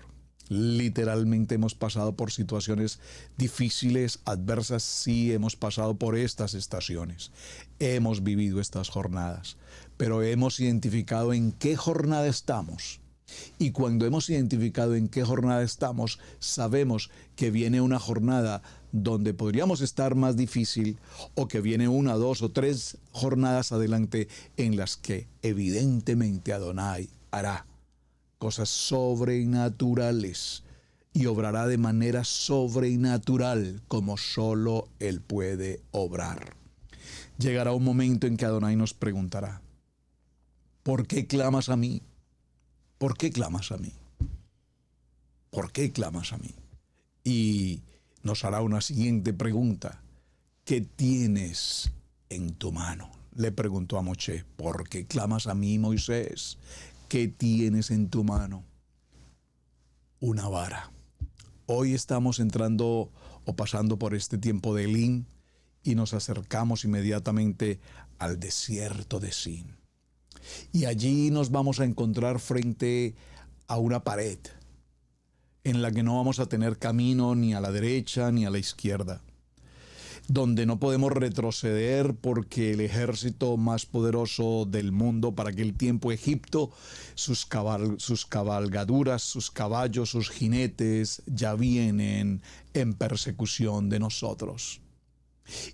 Literalmente hemos pasado por situaciones difíciles, adversas, sí, hemos pasado por estas estaciones. Hemos vivido estas jornadas, pero hemos identificado en qué jornada estamos. Y cuando hemos identificado en qué jornada estamos, sabemos que viene una jornada donde podríamos estar más difícil, o que viene 1, 2 o 3 jornadas adelante en las que evidentemente Adonai hará cosas sobrenaturales y obrará de manera sobrenatural como solo Él puede obrar. Llegará un momento en que Adonai nos preguntará, ¿por qué clamas a mí? ¿Por qué clamas a mí? ¿por qué clamas a mí? Y nos hará una siguiente pregunta. ¿Qué tienes en tu mano? Le preguntó a Moshe. ¿Por qué clamas a mí, Moisés? ¿Qué tienes en tu mano? Una vara. Hoy estamos entrando o pasando por este tiempo de Elim y nos acercamos inmediatamente al desierto de Sin. Y allí nos vamos a encontrar frente a una pared en la que no vamos a tener camino ni a la derecha ni a la izquierda, donde no podemos retroceder porque el ejército más poderoso del mundo para aquel tiempo, Egipto, sus cabalgaduras, sus caballos, sus jinetes ya vienen en persecución de nosotros.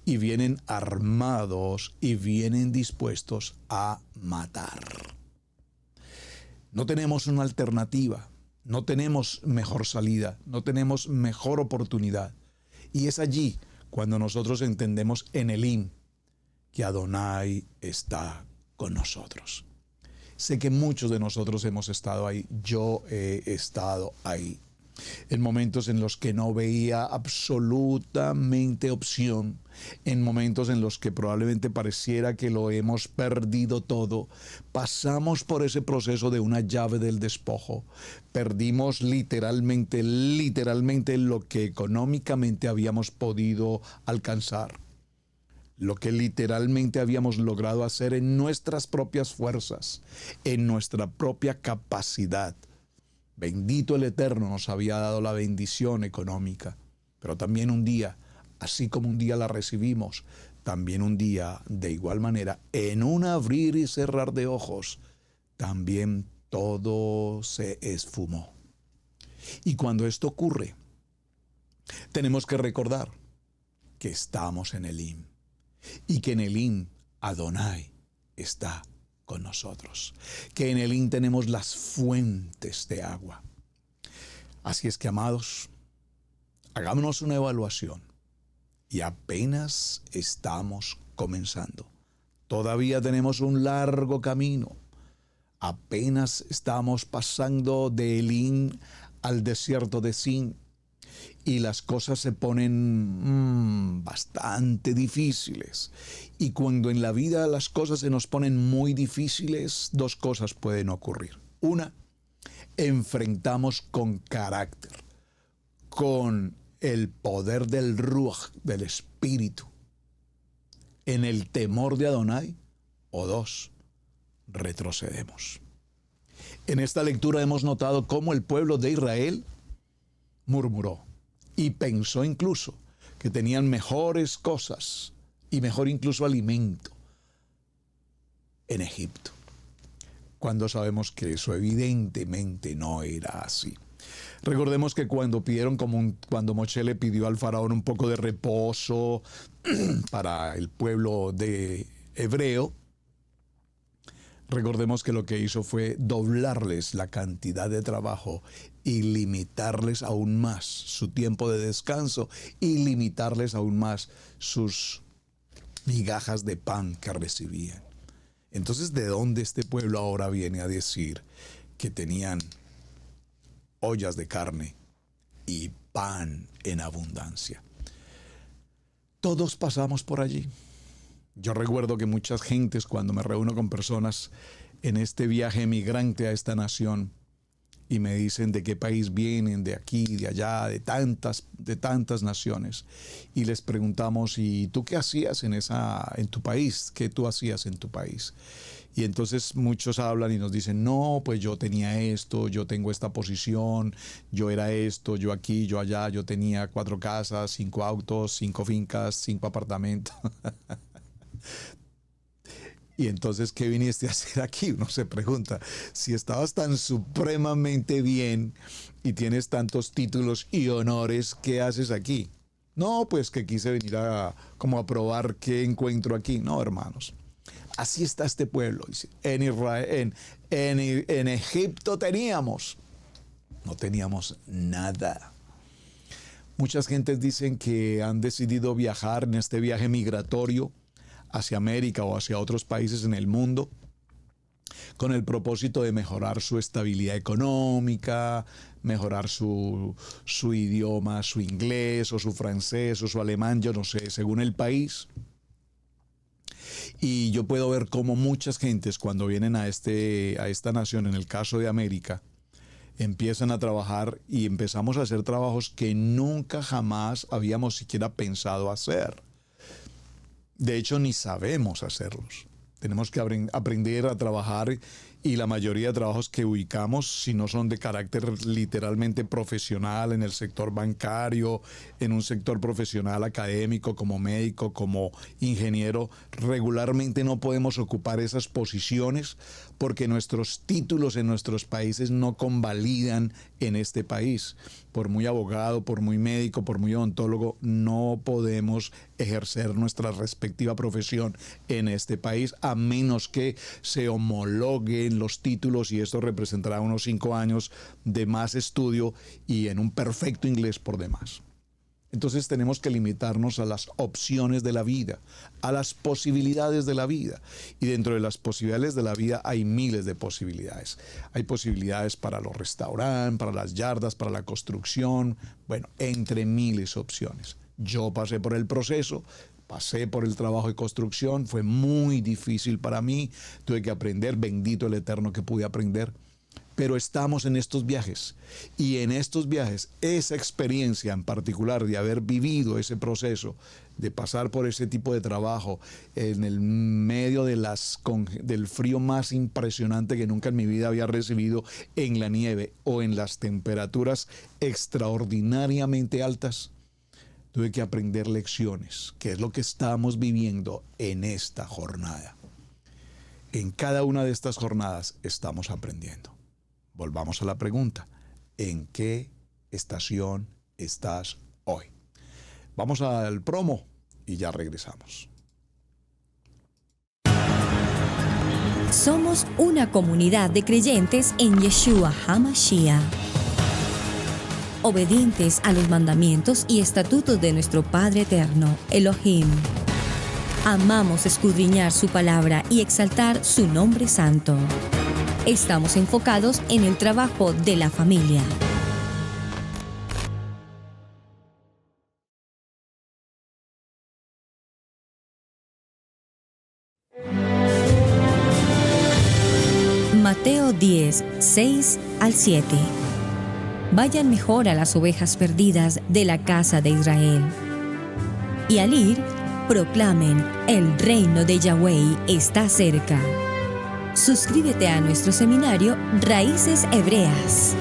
Y vienen armados y vienen dispuestos a matar. No tenemos una alternativa, no tenemos mejor salida, no tenemos mejor oportunidad. Y es allí cuando nosotros entendemos en Elim que Adonai está con nosotros. Sé que muchos de nosotros hemos estado ahí, yo he estado ahí, en momentos en los que no veía absolutamente opción, en momentos en los que probablemente pareciera que lo hemos perdido todo. Pasamos por ese proceso de una llave del despojo. Perdimos literalmente lo que económicamente habíamos podido alcanzar, lo que literalmente habíamos logrado hacer en nuestras propias fuerzas, en nuestra propia capacidad. Bendito el Eterno nos había dado la bendición económica, pero también un día, así como un día la recibimos, también un día, de igual manera, en un abrir y cerrar de ojos, también todo se esfumó. Y cuando esto ocurre, tenemos que recordar que estamos en Elim y que en Elim Adonai está con nosotros, que en Elim tenemos las fuentes de agua. Así es que, amados, hagámonos una evaluación y apenas estamos comenzando. Todavía tenemos un largo camino. Apenas estamos pasando de Elim al desierto de Sin y las cosas se ponen bastante difíciles. Y cuando en la vida las cosas se nos ponen muy difíciles, dos cosas pueden ocurrir. Una, enfrentamos con carácter, con el poder del Ruach, del Espíritu, en el temor de Adonai. O dos, retrocedemos. En esta lectura hemos notado cómo el pueblo de Israel murmuró y pensó incluso que tenían mejores cosas y mejor incluso alimento en Egipto, cuando sabemos que eso evidentemente no era así. Recordemos que cuando Moshe le pidió al faraón un poco de reposo para el pueblo de hebreo, recordemos que lo que hizo fue doblarles la cantidad de trabajo y limitarles aún más su tiempo de descanso y limitarles aún más sus migajas de pan que recibían. Entonces, ¿de dónde este pueblo ahora viene a decir que tenían ollas de carne y pan en abundancia? Todos pasamos por allí. Yo recuerdo que muchas gentes, cuando me reúno con personas en este viaje migrante a esta nación, y me dicen de qué país vienen, de aquí, de allá, de tantas naciones, y les preguntamos, ¿y tú qué hacías en tu país? ¿Qué tú hacías en tu país? Y entonces muchos hablan y nos dicen, no, pues yo tenía esto, yo tengo esta posición, yo era esto, yo aquí, yo allá, yo tenía 4 casas, 5 autos, 5 fincas, 5 apartamentos. Y entonces, ¿qué viniste a hacer aquí? Uno se pregunta, si estabas tan supremamente bien y tienes tantos títulos y honores, ¿qué haces aquí? No, pues que quise venir a probar qué encuentro aquí. No, hermanos, así está este pueblo. En Israel, en Egipto no teníamos nada. Muchas gentes dicen que han decidido viajar en este viaje migratorio hacia América o hacia otros países en el mundo, con el propósito de mejorar su estabilidad económica, mejorar su idioma, su inglés o su francés o su alemán, yo no sé, según el país. Y yo puedo ver cómo muchas gentes cuando vienen a esta nación, en el caso de América, empiezan a trabajar y empezamos a hacer trabajos que nunca jamás habíamos siquiera pensado hacer. De hecho, ni sabemos hacerlos. Tenemos que aprender a trabajar y la mayoría de trabajos que ubicamos, si no son de carácter literalmente profesional en el sector bancario, en un sector profesional académico como médico, como ingeniero, regularmente no podemos ocupar esas posiciones porque nuestros títulos en nuestros países no convalidan en este país. Por muy abogado, por muy médico, por muy odontólogo, no podemos ejercer nuestra respectiva profesión en este país a menos que se homologuen los títulos, y esto representará unos 5 años de más estudio y en un perfecto inglés por demás. Entonces tenemos que limitarnos a las opciones de la vida, a las posibilidades de la vida. Y dentro de las posibilidades de la vida hay miles de posibilidades. Hay posibilidades para los restaurantes, para las yardas, para la construcción, bueno, entre miles de opciones. Yo pasé por el proceso, pasé por el trabajo de construcción, fue muy difícil para mí, tuve que aprender, bendito el Eterno que pude aprender. Pero estamos en estos viajes, y en estos viajes esa experiencia en particular de haber vivido ese proceso, de pasar por ese tipo de trabajo en el medio de del frío más impresionante que nunca en mi vida había recibido, en la nieve o en las temperaturas extraordinariamente altas, tuve que aprender lecciones, que es lo que estamos viviendo en esta jornada. En cada una de estas jornadas estamos aprendiendo. Volvamos a la pregunta, ¿en qué estación estás hoy? Vamos al promo y ya regresamos. Somos una comunidad de creyentes en Yeshua HaMashiach, obedientes a los mandamientos y estatutos de nuestro Padre Eterno, Elohim. Amamos escudriñar su palabra y exaltar su nombre santo. Estamos enfocados en el trabajo de la familia. Mateo 10, 6 al 7. Vayan mejor a las ovejas perdidas de la casa de Israel. Y al ir, proclamen, el reino de Yahweh está cerca. Suscríbete a nuestro seminario Raíces Hebreas.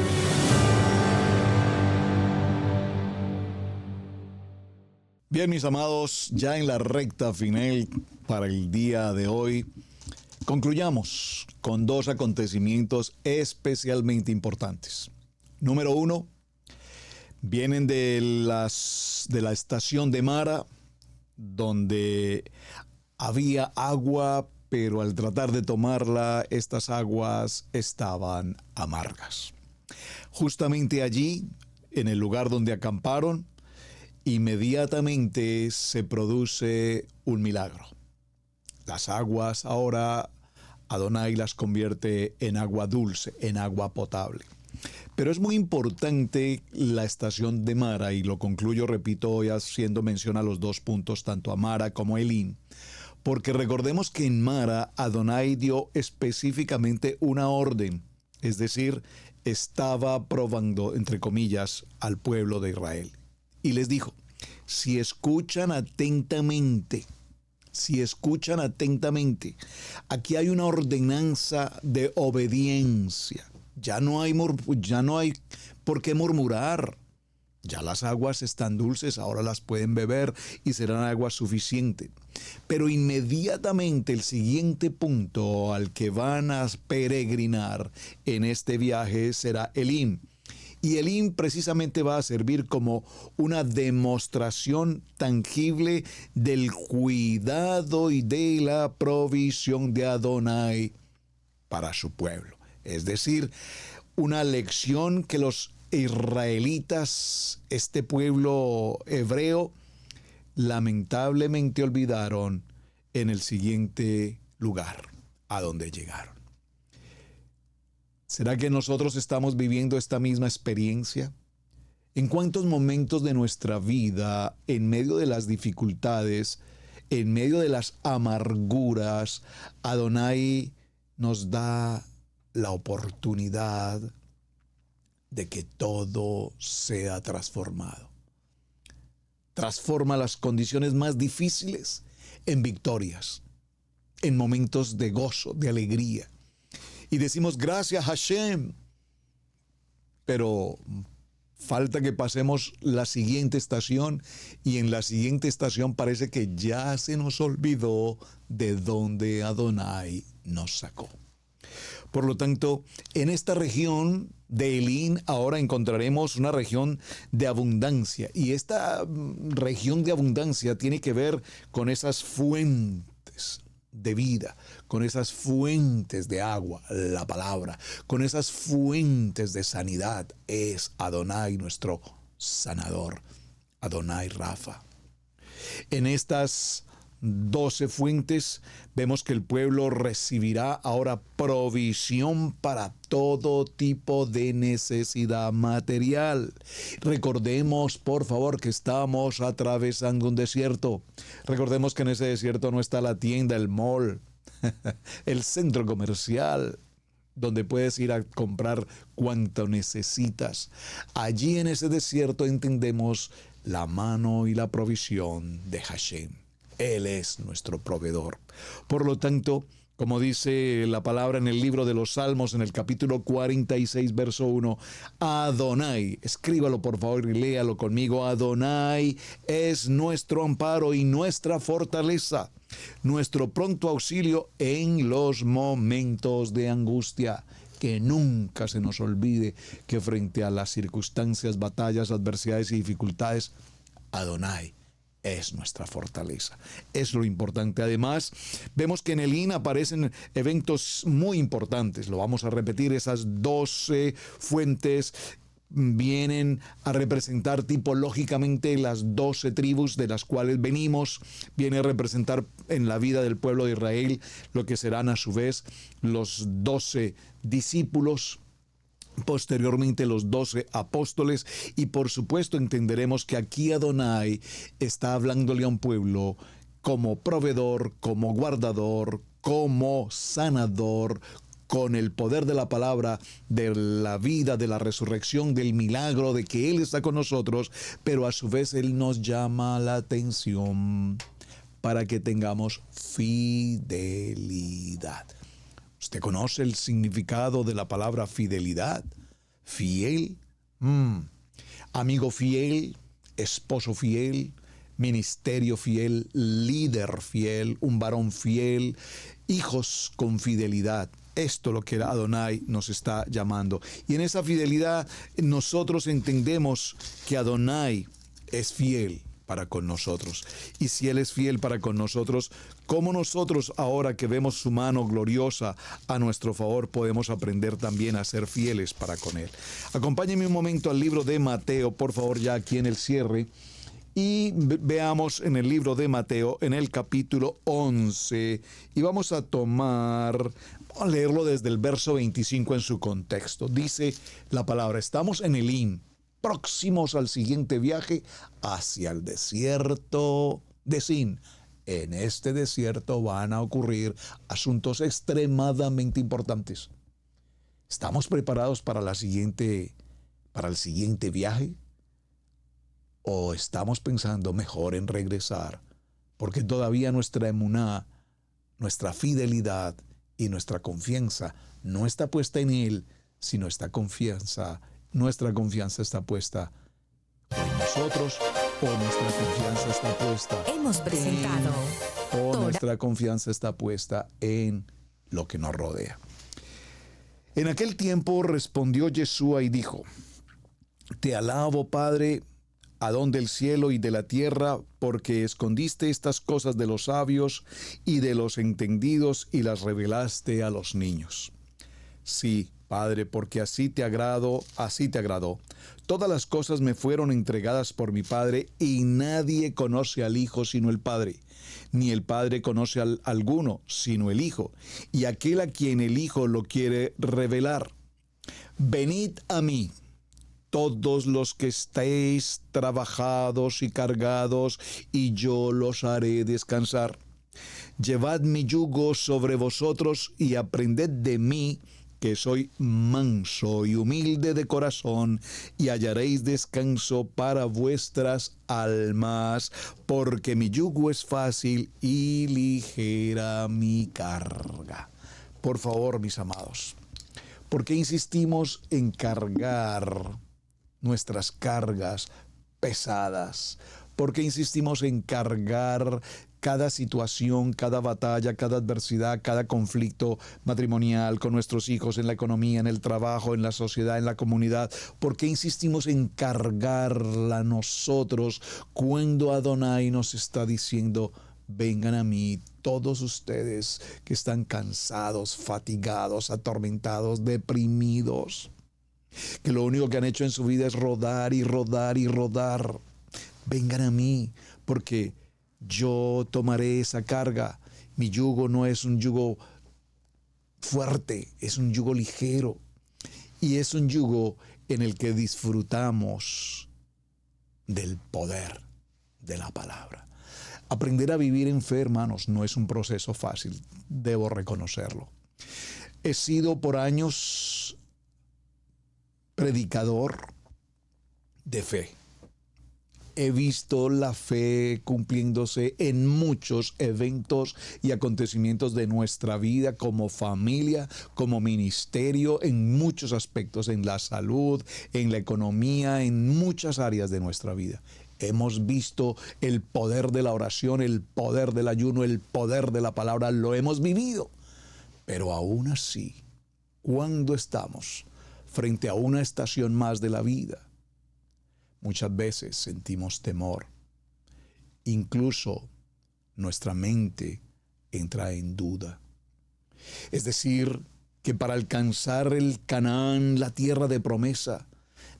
Bien, mis amados, ya en la recta final para el día de hoy, concluyamos con 2 acontecimientos especialmente importantes. Número 1, vienen de la estación de Mara, donde había agua, pero al tratar de tomarla, estas aguas estaban amargas. Justamente allí, en el lugar donde acamparon, inmediatamente se produce un milagro. Las aguas ahora Adonai las convierte en agua dulce, en agua potable. Pero es muy importante la estación de Mara, y lo concluyo, repito, hoy haciendo mención a los 2 puntos, tanto a Mara como a Elim. Porque recordemos que en Mara Adonai dio específicamente una orden, es decir, estaba probando, entre comillas, al pueblo de Israel. Y les dijo, si escuchan atentamente, aquí hay una ordenanza de obediencia. Ya no hay por qué murmurar. Ya las aguas están dulces, ahora las pueden beber y serán aguas suficientes. Pero inmediatamente el siguiente punto al que van a peregrinar en este viaje será Elim. Y Elim precisamente va a servir como una demostración tangible del cuidado y de la provisión de Adonai para su pueblo. Es decir, una lección que los israelitas, este pueblo hebreo, lamentablemente olvidaron en el siguiente lugar a donde llegaron. ¿Será que nosotros estamos viviendo esta misma experiencia? ¿En cuántos momentos de nuestra vida, en medio de las dificultades, en medio de las amarguras, Adonai nos da la oportunidad de que todo sea transformado? Transforma las condiciones más difíciles en victorias, en momentos de gozo, de alegría. Y decimos gracias Hashem, pero falta que pasemos la siguiente estación y en la siguiente estación parece que ya se nos olvidó de dónde Adonai nos sacó. Por lo tanto, en esta región de Elín ahora encontraremos una región de abundancia. Y esta región de abundancia tiene que ver con esas fuentes de vida, con esas fuentes de agua, la palabra, con esas fuentes de sanidad. Es Adonai nuestro sanador, Adonai Rafa. En estas 12 fuentes vemos que el pueblo recibirá ahora provisión para todo tipo de necesidad material. Recordemos, por favor, que estamos atravesando un desierto. Recordemos que en ese desierto no está la tienda, el mall, el centro comercial, donde puedes ir a comprar cuanto necesitas. Allí en ese desierto entendemos la mano y la provisión de Hashem. Él es nuestro proveedor. Por lo tanto, como dice la palabra en el libro de los Salmos, en el capítulo 46, verso 1, Adonai, escríbalo por favor y léalo conmigo, Adonai es nuestro amparo y nuestra fortaleza, nuestro pronto auxilio en los momentos de angustia. Que nunca se nos olvide que frente a las circunstancias, batallas, adversidades y dificultades, Adonai es nuestra fortaleza. Es lo importante. Además, vemos que en Elín aparecen eventos muy importantes. Lo vamos a repetir. Esas 12 fuentes vienen a representar tipológicamente las 12 tribus de las cuales venimos. Viene a representar en la vida del pueblo de Israel lo que serán a su vez los 12 discípulos, posteriormente los 12 apóstoles, y por supuesto entenderemos que aquí Adonai está hablándole a un pueblo como proveedor, como guardador, como sanador, con el poder de la palabra, de la vida, de la resurrección, del milagro, de que Él está con nosotros, pero a su vez Él nos llama la atención para que tengamos fidelidad. ¿Usted conoce el significado de la palabra fidelidad? Fiel, amigo fiel, esposo fiel, ministerio fiel, líder fiel, un varón fiel, hijos con fidelidad. Esto es lo que Adonai nos está llamando. Y en esa fidelidad nosotros entendemos que Adonai es fiel para con nosotros. Y si Él es fiel para con nosotros, ¿cómo nosotros, ahora que vemos su mano gloriosa a nuestro favor, podemos aprender también a ser fieles para con Él? Acompáñenme un momento al libro de Mateo, por favor, ya aquí en el cierre, y veamos en el libro de Mateo, en el capítulo 11, y vamos a leerlo desde el verso 25 en su contexto. Dice la palabra, estamos en Elín, próximos al siguiente viaje hacia el desierto de Sin. En este desierto van a ocurrir asuntos extremadamente importantes. ¿Estamos preparados para el siguiente viaje? ¿O estamos pensando mejor en regresar? Porque todavía nuestra emuná, nuestra fidelidad y nuestra confianza no está puesta en Él, sino nuestra confianza está puesta en nosotros, o nuestra confianza está puesta nuestra confianza está puesta en lo que nos rodea. En aquel tiempo respondió Yeshua y dijo, te alabo, Padre, Adón del cielo y de la tierra, porque escondiste estas cosas de los sabios y de los entendidos y las revelaste a los niños. Sí, Padre, porque así te agradó. Todas las cosas me fueron entregadas por mi Padre, y nadie conoce al Hijo sino el Padre, ni el Padre conoce alguno sino el Hijo, y aquel a quien el Hijo lo quiere revelar. venid a mí, todos los que estéis trabajados y cargados, y yo los haré descansar. Llevad mi yugo sobre vosotros y aprended de mí, que soy manso y humilde de corazón, y hallaréis descanso para vuestras almas, porque mi yugo es fácil y ligera mi carga. Por favor, mis amados, ¿por qué insistimos en cargar nuestras cargas pesadas? ¿Por qué insistimos en cargar cada situación, cada batalla, cada adversidad, cada conflicto matrimonial con nuestros hijos, en la economía, en el trabajo, en la sociedad, en la comunidad? ¿Por qué insistimos en cargarla nosotros cuando Adonai nos está diciendo: vengan a mí todos ustedes que están cansados, fatigados, atormentados, deprimidos, que lo único que han hecho en su vida es rodar y rodar y rodar? Vengan a mí, porque yo tomaré esa carga. Mi yugo no es un yugo fuerte, es un yugo ligero. Y es un yugo en el que disfrutamos del poder de la palabra. Aprender a vivir en fe, hermanos, no es un proceso fácil, debo reconocerlo. He sido por años predicador de fe. He visto la fe cumpliéndose en muchos eventos y acontecimientos de nuestra vida como familia, como ministerio, en muchos aspectos, en la salud, en la economía, en muchas áreas de nuestra vida. Hemos visto el poder de la oración, el poder del ayuno, el poder de la palabra, lo hemos vivido. Pero aún así, cuando estamos frente a una estación más de la vida, muchas veces sentimos temor. Incluso nuestra mente entra en duda. Es decir, que para alcanzar el Canaán, la tierra de promesa,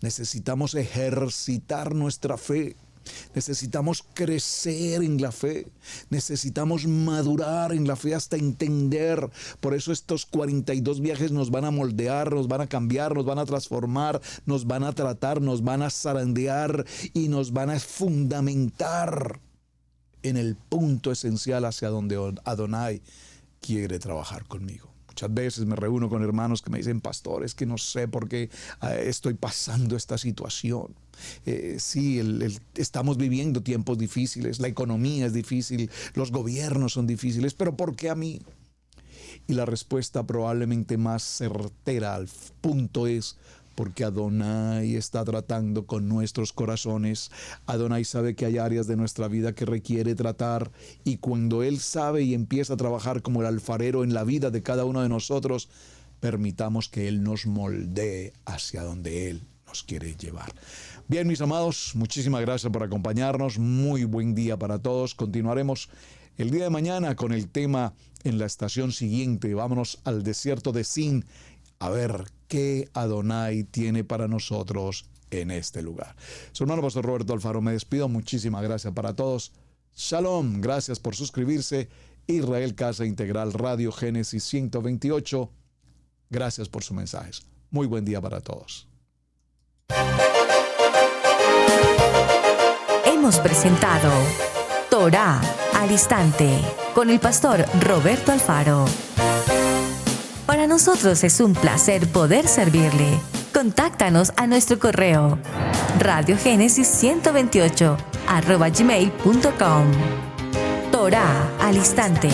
necesitamos ejercitar nuestra fe. Necesitamos crecer en la fe, necesitamos madurar en la fe hasta entender. Por eso estos 42 viajes nos van a moldear, nos van a cambiar, nos van a transformar, nos van a tratar, nos van a zarandear y nos van a fundamentar en el punto esencial hacia donde Adonai quiere trabajar conmigo. Muchas veces me reúno con hermanos que me dicen: pastor, es que no sé por qué estoy pasando esta situación. Sí, estamos viviendo tiempos difíciles, la economía es difícil, los gobiernos son difíciles, pero ¿por qué a mí? Y la respuesta probablemente más certera al punto es: porque Adonai está tratando con nuestros corazones. Adonai sabe que hay áreas de nuestra vida que requiere tratar, y cuando Él sabe y empieza a trabajar como el alfarero en la vida de cada uno de nosotros, permitamos que Él nos moldee hacia donde Él nos quiere llevar. Bien, mis amados, muchísimas gracias por acompañarnos. Muy buen día para todos. Continuaremos el día de mañana con el tema en la estación siguiente. Vámonos al desierto de Sin a ver qué Adonai tiene para nosotros en este lugar. Su hermano Pastor Roberto Alfaro, me despido. Muchísimas gracias para todos. Shalom, gracias por suscribirse. Israel Casa Integral Radio Génesis 128. Gracias por sus mensajes. Muy buen día para todos. Hemos presentado Torá al Instante con el pastor Roberto Alfaro. Para nosotros es un placer poder servirle. Contáctanos a nuestro correo radiogenesis128@gmail.com. Torá al Instante.